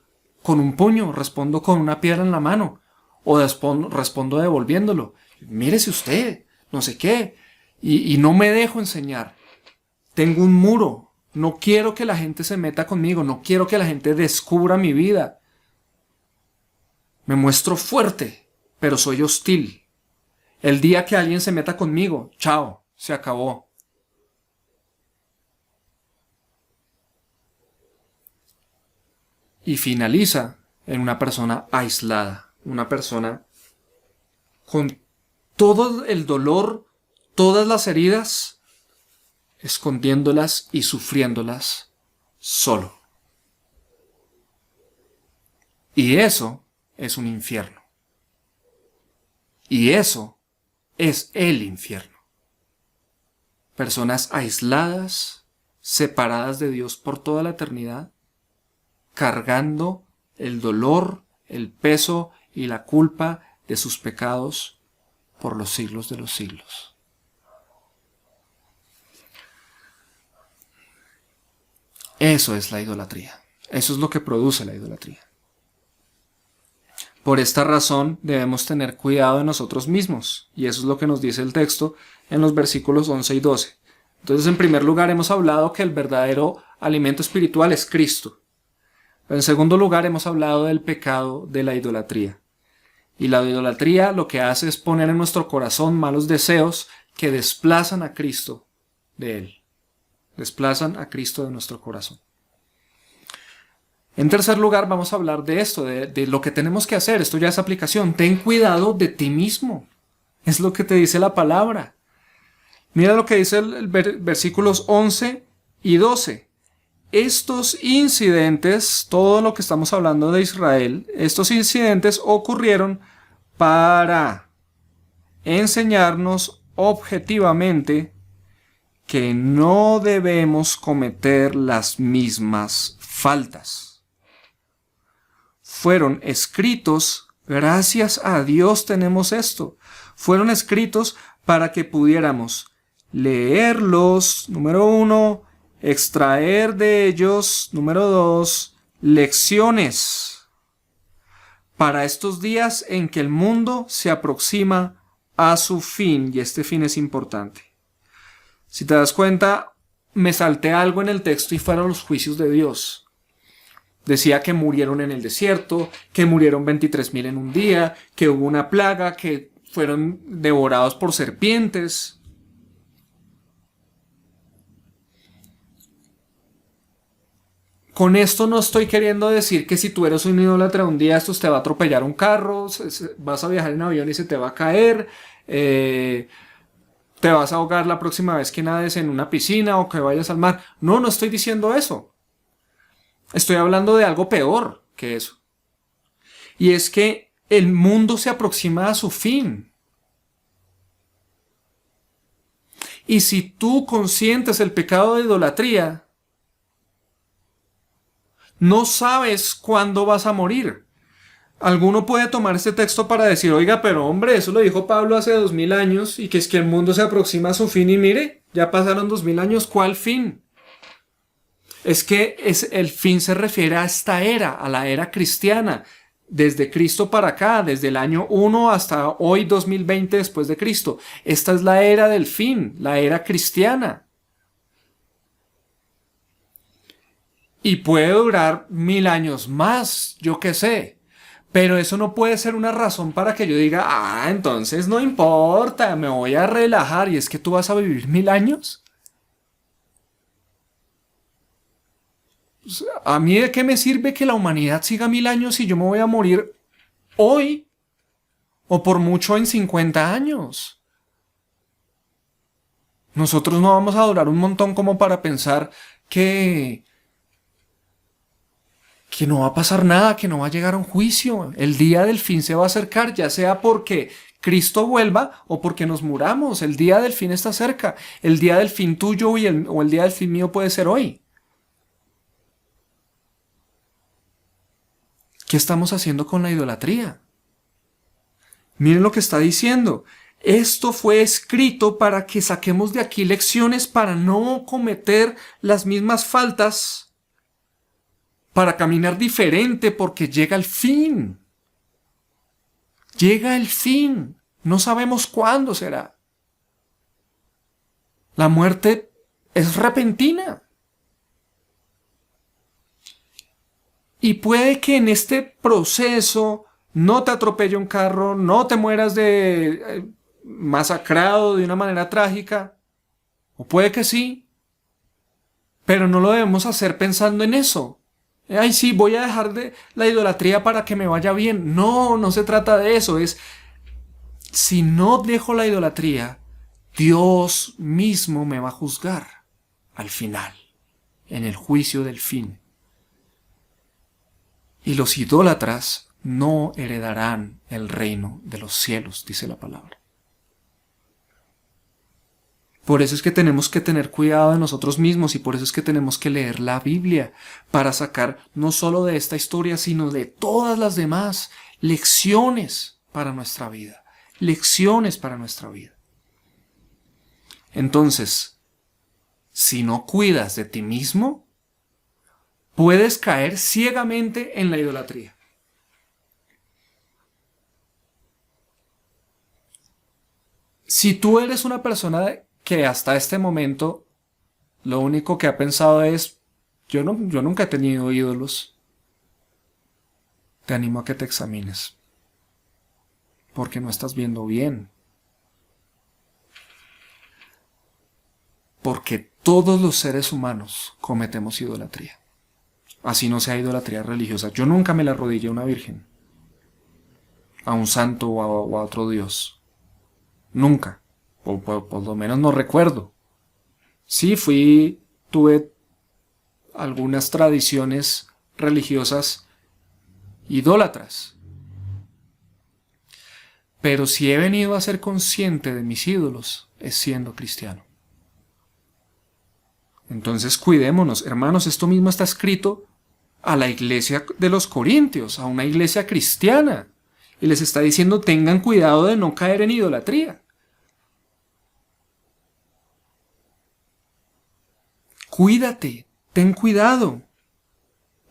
[SPEAKER 2] con un puño, respondo con una piedra en la mano. O respondo devolviéndolo. Mírese usted, no sé qué. Y no me dejo enseñar. Tengo un muro. No quiero que la gente se meta conmigo. No quiero que la gente descubra mi vida. Me muestro fuerte, pero soy hostil. El día que alguien se meta conmigo, chao, se acabó. Y finaliza en una persona aislada, una persona con todo el dolor, todas las heridas, escondiéndolas y sufriéndolas solo. Y eso es un infierno. Y eso es el infierno. Personas aisladas, separadas de Dios por toda la eternidad, cargando el dolor, el peso y la culpa de sus pecados por los siglos de los siglos. Eso es la idolatría. Eso es lo que produce la idolatría. Por esta razón debemos tener cuidado de nosotros mismos, y eso es lo que nos dice el texto en los versículos 11 y 12. Entonces, en primer lugar, hemos hablado que el verdadero alimento espiritual es Cristo. En segundo lugar, hemos hablado del pecado de la idolatría. Y la idolatría lo que hace es poner en nuestro corazón malos deseos que desplazan a Cristo de Él. Desplazan a Cristo de nuestro corazón. En tercer lugar, vamos a hablar de esto, de lo que tenemos que hacer. Esto ya es aplicación. Ten cuidado de ti mismo. Es lo que te dice la palabra. Mira lo que dice el versículos 11 y 12. Estos incidentes, todo lo que estamos hablando de Israel, estos incidentes ocurrieron para enseñarnos objetivamente que no debemos cometer las mismas faltas. fueron escritos, gracias a Dios tenemos esto, fueron escritos para que pudiéramos leerlos, número 1, extraer de ellos, número 2, lecciones para estos días en que el mundo se aproxima a su fin, y este fin es importante. Si te das cuenta, me salté algo en el texto y fueron los juicios de Dios. Decía que murieron en el desierto, que murieron 23,000 en un día, que hubo una plaga, que fueron devorados por serpientes. Con esto no estoy queriendo decir que si tú eres un idólatra un día estos te va a atropellar un carro, vas a viajar en avión y se te va a caer, te vas a ahogar la próxima vez que nades en una piscina o que vayas al mar. No estoy diciendo eso. Estoy hablando de algo peor que eso. Y es que el mundo se aproxima a su fin. Y si tú consientes el pecado de idolatría, no sabes cuándo vas a morir. Alguno puede tomar este texto para decir, oiga, pero hombre, eso lo dijo Pablo hace 2000 años y que es que el mundo se aproxima a su fin y mire, ya pasaron 2000 años, ¿cuál fin? Es que el fin se refiere a esta era, a la era cristiana, desde Cristo para acá, desde el año 1 hasta hoy 2020 después de Cristo. Esta es la era del fin, la era cristiana. Y puede durar 1000 años más, yo qué sé. Pero eso no puede ser una razón para que yo diga, entonces no importa, me voy a relajar. ¿Y es que tú vas a vivir 1000 años? ¿A mí de qué me sirve que la humanidad siga 1000 años si yo me voy a morir hoy? O por mucho en 50 años. Nosotros no vamos a durar un montón como para pensar que no va a pasar nada, que no va a llegar a un juicio. El día del fin se va a acercar, ya sea porque Cristo vuelva o porque nos muramos. El día del fin está cerca. El día del fin tuyo o el día del fin mío puede ser hoy. ¿Qué estamos haciendo con la idolatría? Miren lo que está diciendo. Esto fue escrito para que saquemos de aquí lecciones para no cometer las mismas faltas, para caminar diferente, porque llega el fin. Llega el fin. No sabemos cuándo será. La muerte es repentina. Y puede que en este proceso no te atropelle un carro, no te mueras masacrado de una manera trágica. O puede que sí. Pero no lo debemos hacer pensando en eso. Ay, sí, voy a dejar de la idolatría para que me vaya bien. No se trata de eso. Es, si no dejo la idolatría, Dios mismo me va a juzgar al final, en el juicio del fin. Y los idólatras no heredarán el reino de los cielos, dice la palabra. Por eso es que tenemos que tener cuidado de nosotros mismos y por eso es que tenemos que leer la Biblia para sacar no solo de esta historia, sino de todas las demás lecciones para nuestra vida. Lecciones para nuestra vida. Entonces, si no cuidas de ti mismo, puedes caer ciegamente en la idolatría. Si tú eres una persona que hasta este momento lo único que ha pensado es, yo nunca he tenido ídolos, te animo a que te examines, porque no estás viendo bien. Porque todos los seres humanos cometemos idolatría. Así no sea idolatría religiosa. Yo nunca me la arrodillé a una virgen, a un santo o a otro dios. Nunca. Por lo menos no recuerdo. Sí, tuve algunas tradiciones religiosas idólatras. Pero si he venido a ser consciente de mis ídolos, es siendo cristiano. Entonces cuidémonos, hermanos, esto mismo está escrito a la iglesia de los Corintios, a una iglesia cristiana, y les está diciendo: tengan cuidado de no caer en idolatría. Cuídate, ten cuidado.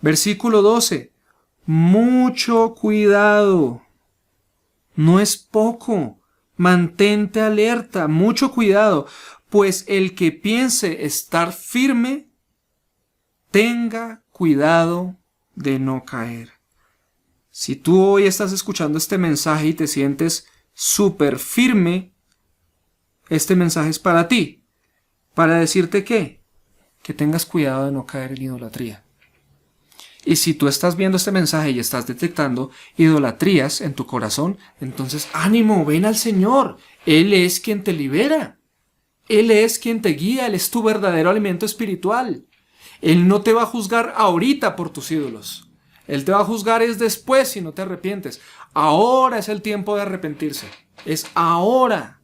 [SPEAKER 2] Versículo 12. Mucho cuidado. No es poco. Mantente alerta, mucho cuidado, pues el que piense estar firme, tenga cuidado de no caer. Si tú hoy estás escuchando este mensaje y te sientes súper firme, este mensaje es para ti, para decirte que tengas cuidado de no caer en idolatría. Y si tú estás viendo este mensaje y estás detectando idolatrías en tu corazón, entonces ánimo, ven al Señor. Él es quien te libera. Él es quien te guía. Él es tu verdadero alimento espiritual. Él no te va a juzgar ahorita por tus ídolos. Él te va a juzgar es después si no te arrepientes. Ahora es el tiempo de arrepentirse. Es ahora.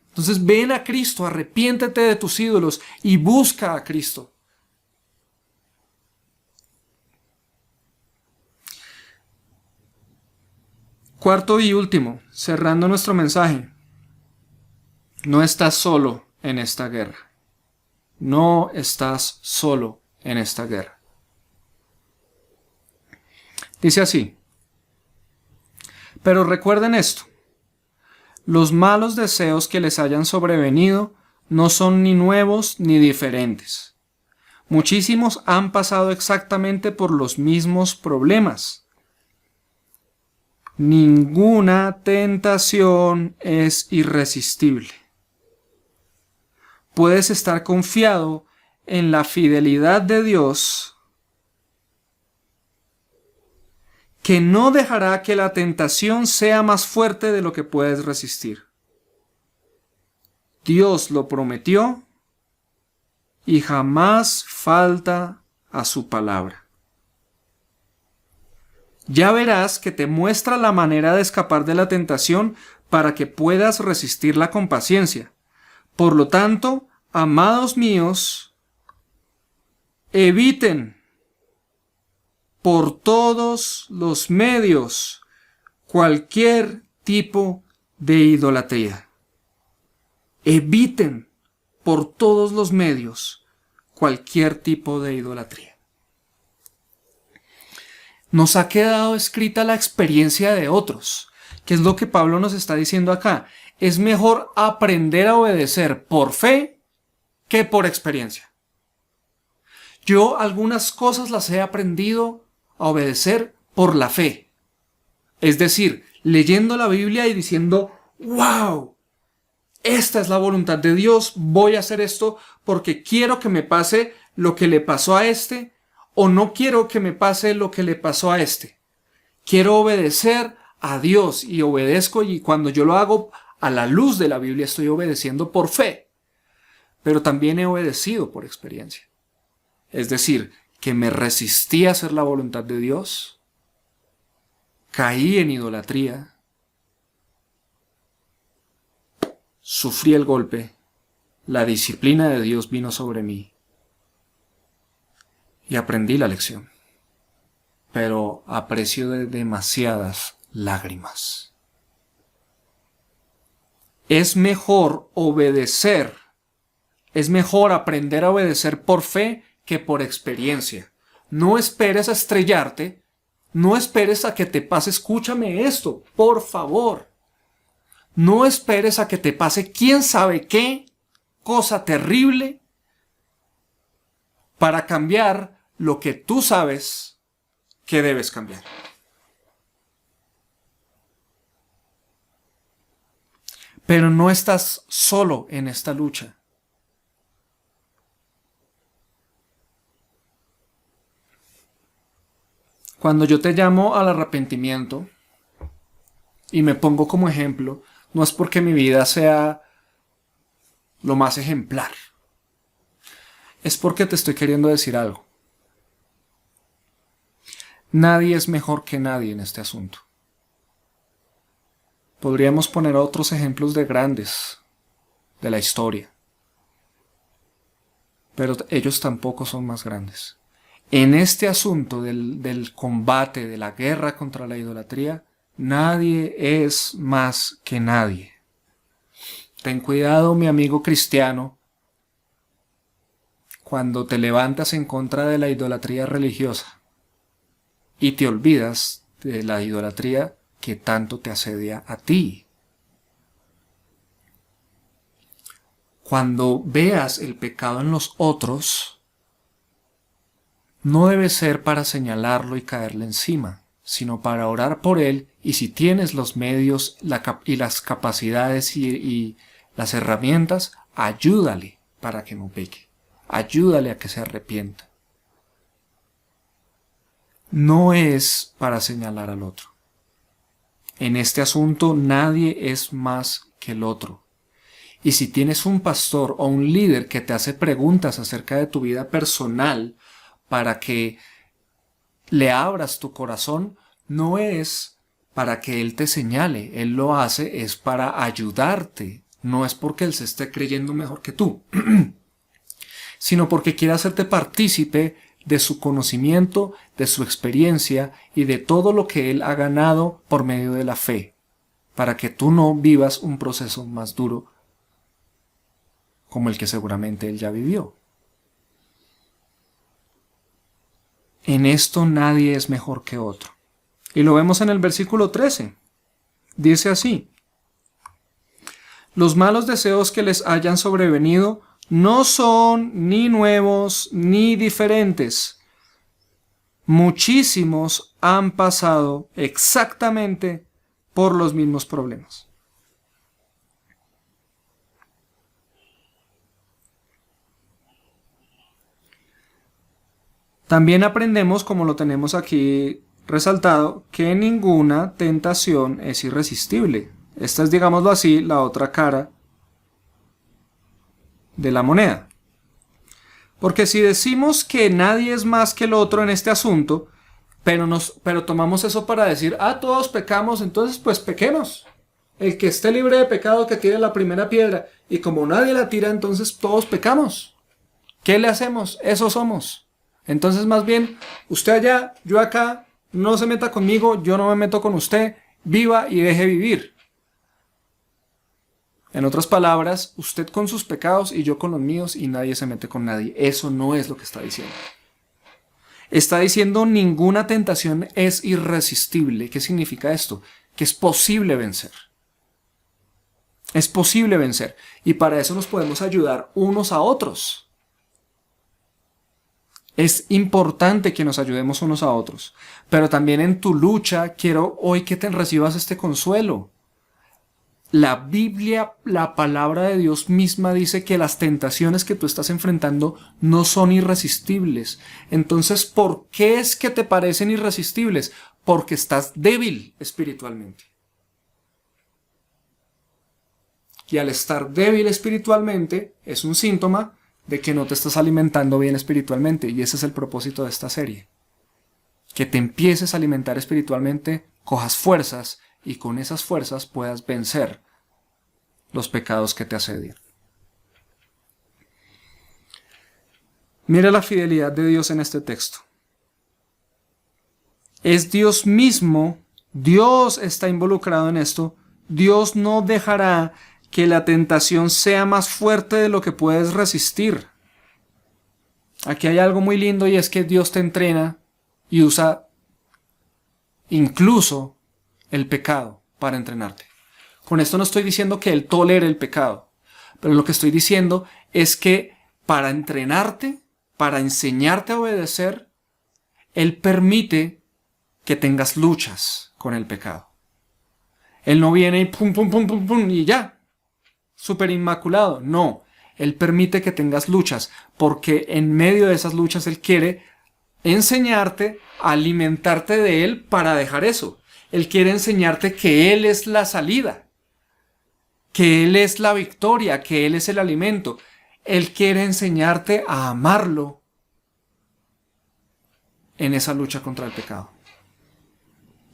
[SPEAKER 2] Entonces ven a Cristo, arrepiéntete de tus ídolos y busca a Cristo. Cuarto y último, cerrando nuestro mensaje. No estás solo en esta guerra. No estás solo en esta guerra. Dice así: pero recuerden esto. Los malos deseos que les hayan sobrevenido no son ni nuevos ni diferentes. Muchísimos han pasado exactamente por los mismos problemas. Ninguna tentación es irresistible. Puedes estar confiado en la fidelidad de Dios, que no dejará que la tentación sea más fuerte de lo que puedes resistir. Dios lo prometió y jamás falta a su palabra. Ya verás que te muestra la manera de escapar de la tentación para que puedas resistirla con paciencia. Por lo tanto, amados míos, eviten por todos los medios cualquier tipo de idolatría. Eviten por todos los medios cualquier tipo de idolatría. Nos ha quedado escrita la experiencia de otros, que es lo que Pablo nos está diciendo acá. Es mejor aprender a obedecer por fe que por experiencia. Yo algunas cosas las he aprendido a obedecer por la fe. Es decir, leyendo la Biblia y diciendo: ¡wow! Esta es la voluntad de Dios, voy a hacer esto porque quiero que me pase lo que le pasó a este, o no quiero que me pase lo que le pasó a este. Quiero obedecer a Dios y obedezco, y cuando yo lo hago a la luz de la Biblia estoy obedeciendo por fe. Pero también he obedecido por experiencia. Es decir, que me resistí a hacer la voluntad de Dios, caí en idolatría, sufrí el golpe, la disciplina de Dios vino sobre mí y aprendí la lección, pero a precio de demasiadas lágrimas. Es mejor obedecer, es mejor aprender a obedecer por fe que por experiencia. No esperes a estrellarte, no esperes a que te pase, escúchame esto, por favor. No esperes a que te pase quién sabe qué cosa terrible para cambiar lo que tú sabes que debes cambiar. Pero no estás solo en esta lucha. Cuando yo te llamo al arrepentimiento y me pongo como ejemplo, no es porque mi vida sea lo más ejemplar. Es porque te estoy queriendo decir algo. Nadie es mejor que nadie en este asunto. Podríamos poner otros ejemplos de grandes de la historia, pero ellos tampoco son más grandes. En este asunto del combate, de la guerra contra la idolatría, nadie es más que nadie. Ten cuidado, mi amigo cristiano, cuando te levantas en contra de la idolatría religiosa y te olvidas de la idolatría que tanto te asedia a ti. Cuando veas el pecado en los otros, no debe ser para señalarlo y caerle encima, sino para orar por él, y si tienes los medios y las capacidades y las herramientas, ayúdale para que no peque. Ayúdale a que se arrepienta. No es para señalar al otro. En este asunto nadie es más que el otro. Y si tienes un pastor o un líder que te hace preguntas acerca de tu vida personal para que le abras tu corazón, no es para que él te señale. Él lo hace es para ayudarte. No es porque él se esté creyendo mejor que tú, sino porque quiere hacerte partícipe de su conocimiento, de su experiencia y de todo lo que él ha ganado por medio de la fe, para que tú no vivas un proceso más duro como el que seguramente él ya vivió. En esto nadie es mejor que otro. Y lo vemos en el versículo 13. Dice así: los malos deseos que les hayan sobrevenido no son ni nuevos ni diferentes. Muchísimos han pasado exactamente por los mismos problemas. También aprendemos, como lo tenemos aquí resaltado, que ninguna tentación es irresistible. Esta es, digámoslo así, la otra cara de la moneda. Porque si decimos que nadie es más que el otro en este asunto, pero tomamos eso para decir, todos pecamos, entonces pues pequemos. El que esté libre de pecado que tire la primera piedra. Y como nadie la tira, entonces todos pecamos. ¿Qué le hacemos? Eso somos. Entonces más bien, usted allá, yo acá, no se meta conmigo, yo no me meto con usted, viva y deje vivir. En otras palabras, usted con sus pecados y yo con los míos y nadie se mete con nadie. Eso no es lo que está diciendo. Está diciendo ninguna tentación es irresistible. ¿Qué significa esto? Que es posible vencer. Es posible vencer. Y para eso nos podemos ayudar unos a otros. Es importante que nos ayudemos unos a otros. Pero también en tu lucha quiero hoy que te recibas este consuelo. La Biblia, la palabra de Dios misma dice que las tentaciones que tú estás enfrentando no son irresistibles. Entonces, ¿por qué es que te parecen irresistibles? Porque estás débil espiritualmente. Y al estar débil espiritualmente es un síntoma de que no te estás alimentando bien espiritualmente. Y ese es el propósito de esta serie. Que te empieces a alimentar espiritualmente, cojas fuerzas y con esas fuerzas puedas vencer los pecados que te asedian. Mira la fidelidad de Dios en este texto. Es Dios mismo, Dios está involucrado en esto. Dios no dejará que la tentación sea más fuerte de lo que puedes resistir. Aquí hay algo muy lindo y es que Dios te entrena y usa incluso el pecado para entrenarte. Con esto no estoy diciendo que Él tolere el pecado, pero lo que estoy diciendo es que para entrenarte, para enseñarte a obedecer, Él permite que tengas luchas con el pecado. Él no viene y pum, pum, pum, pum, pum, y ya, súper inmaculado. No, Él permite que tengas luchas, porque en medio de esas luchas Él quiere enseñarte, alimentarte de Él para dejar eso. Él quiere enseñarte que Él es la salida, que Él es la victoria, que Él es el alimento. Él quiere enseñarte a amarlo en esa lucha contra el pecado.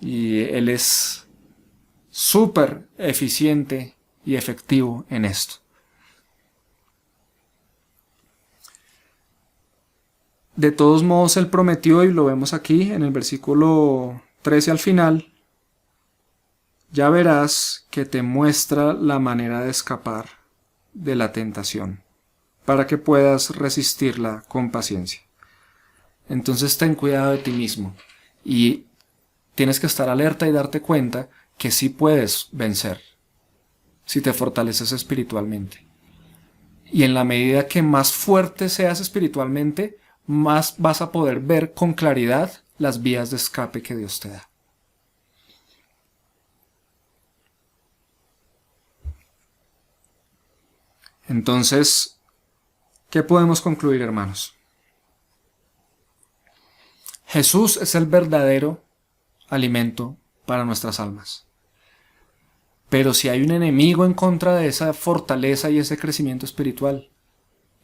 [SPEAKER 2] Y Él es súper eficiente y efectivo en esto. De todos modos, Él prometió, y lo vemos aquí en el versículo 13 al final, ya verás que te muestra la manera de escapar de la tentación, para que puedas resistirla con paciencia. Entonces ten cuidado de ti mismo y tienes que estar alerta y darte cuenta que sí puedes vencer si te fortaleces espiritualmente. Y en la medida que más fuerte seas espiritualmente, más vas a poder ver con claridad las vías de escape que Dios te da. Entonces, ¿qué podemos concluir, hermanos? Jesús es el verdadero alimento para nuestras almas. Pero si hay un enemigo en contra de esa fortaleza y ese crecimiento espiritual,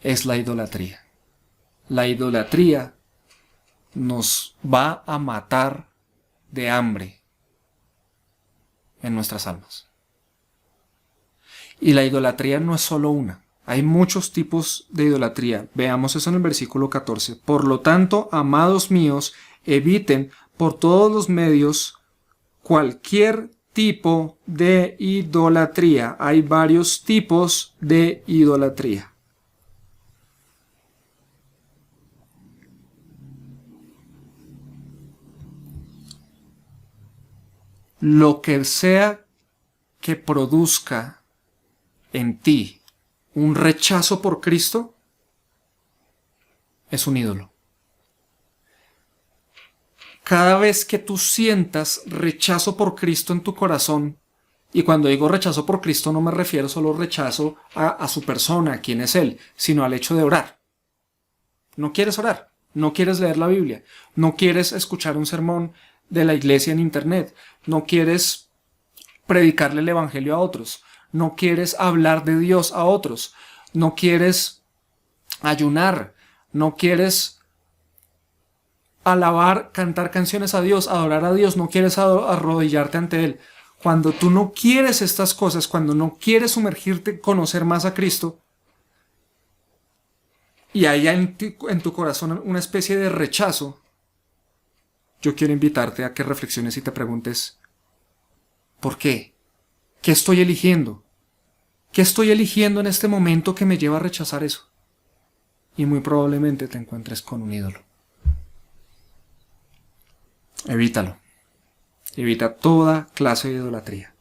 [SPEAKER 2] es la idolatría. La idolatría nos va a matar de hambre en nuestras almas. Y la idolatría no es solo una. Hay muchos tipos de idolatría. Veamos eso en el versículo 14. Por lo tanto, amados míos, eviten por todos los medios cualquier tipo de idolatría. Hay varios tipos de idolatría. Lo que sea que produzca en ti un rechazo por Cristo es un ídolo. Cada vez que tú sientas rechazo por Cristo en tu corazón, y cuando digo rechazo por Cristo no me refiero solo rechazo a su persona, a quién es Él, sino al hecho de orar. No quieres orar, no quieres leer la Biblia, no quieres escuchar un sermón de la iglesia en internet, no quieres predicarle el evangelio a otros, no quieres hablar de Dios a otros, no quieres ayunar, no quieres alabar, cantar canciones a Dios, adorar a Dios, no quieres arrodillarte ante Él. Cuando tú no quieres estas cosas, cuando no quieres sumergirte, conocer más a Cristo, y hay en tu corazón una especie de rechazo, yo quiero invitarte a que reflexiones y te preguntes, ¿por qué? ¿Qué estoy eligiendo? ¿Qué estoy eligiendo en este momento que me lleva a rechazar eso? Y muy probablemente te encuentres con un ídolo. Evítalo. Evita toda clase de idolatría.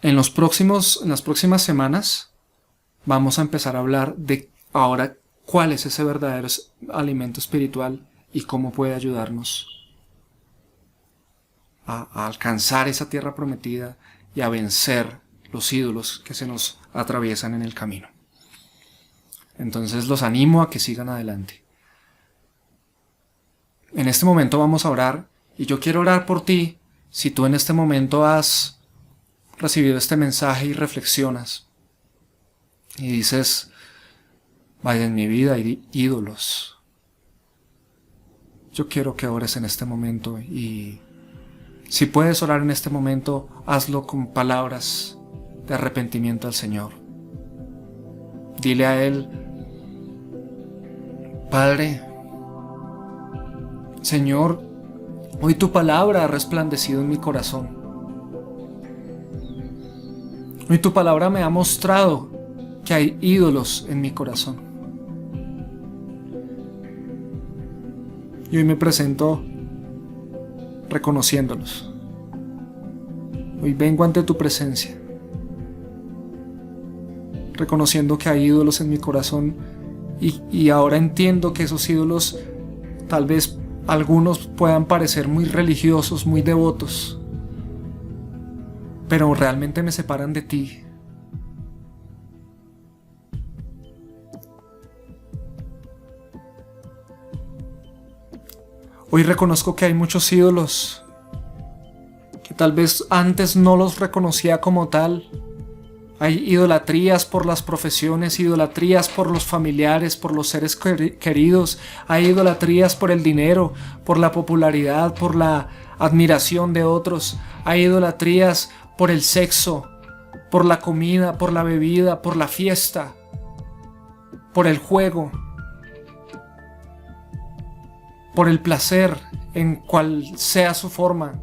[SPEAKER 2] En las próximas semanas vamos a empezar a hablar de ahora cuál es ese verdadero alimento espiritual y cómo puede ayudarnos a alcanzar esa tierra prometida y a vencer los ídolos que se nos atraviesan en el camino. Entonces los animo a que sigan adelante. En este momento vamos a orar y yo quiero orar por ti si tú en este momento has recibido este mensaje y reflexionas y dices, vaya, en mi vida hay ídolos. Yo quiero que ores en este momento y si puedes orar en este momento, hazlo con palabras de arrepentimiento al Señor. Dile a Él, Padre, Señor, hoy tu palabra ha resplandecido en mi corazón. Hoy tu palabra me ha mostrado que hay ídolos en mi corazón. Y hoy me presento reconociéndolos. Hoy vengo ante tu presencia, reconociendo que hay ídolos en mi corazón y ahora entiendo que esos ídolos, tal vez algunos puedan parecer muy religiosos, muy devotos, pero realmente me separan de ti. Hoy reconozco que hay muchos ídolos que tal vez antes no los reconocía como tal. Hay idolatrías por las profesiones, idolatrías por los familiares, por los seres queridos. Hay idolatrías por el dinero, por la popularidad, por la admiración de otros. Hay idolatrías por el sexo, por la comida, por la bebida, por la fiesta. por el juego, por el placer en cual sea su forma.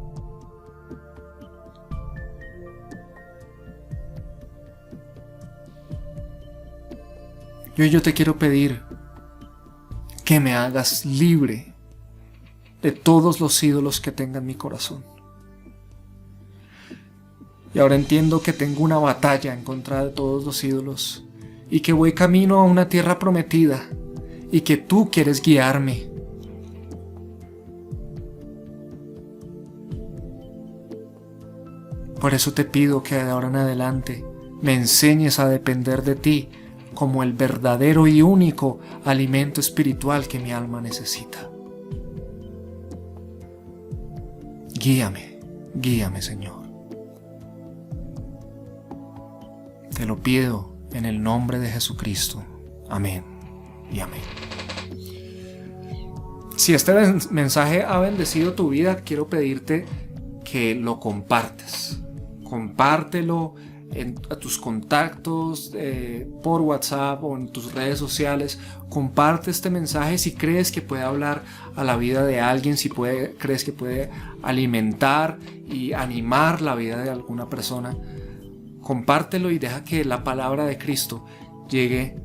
[SPEAKER 2] Yo te quiero pedir que me hagas libre de todos los ídolos que tenga en mi corazón. Y ahora entiendo que tengo una batalla en contra de todos los ídolos y que voy camino a una tierra prometida y que tú quieres guiarme. Por eso te pido que de ahora en adelante me enseñes a depender de ti como el verdadero y único alimento espiritual que mi alma necesita. Guíame, guíame, Señor. Te lo pido en el nombre de Jesucristo. Amén y amén. Si este mensaje ha bendecido tu vida, quiero pedirte que lo compartas. Compártelo a tus contactos, por WhatsApp o en tus redes sociales. Comparte este mensaje si crees que puede hablar a la vida de alguien, si crees que puede alimentar y animar la vida de alguna persona. Compártelo y deja que la palabra de Cristo llegue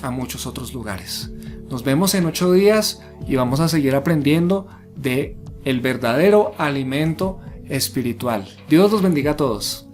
[SPEAKER 2] a muchos otros lugares. Nos vemos en 8 días y vamos a seguir aprendiendo de el verdadero alimento espiritual. Dios los bendiga a todos.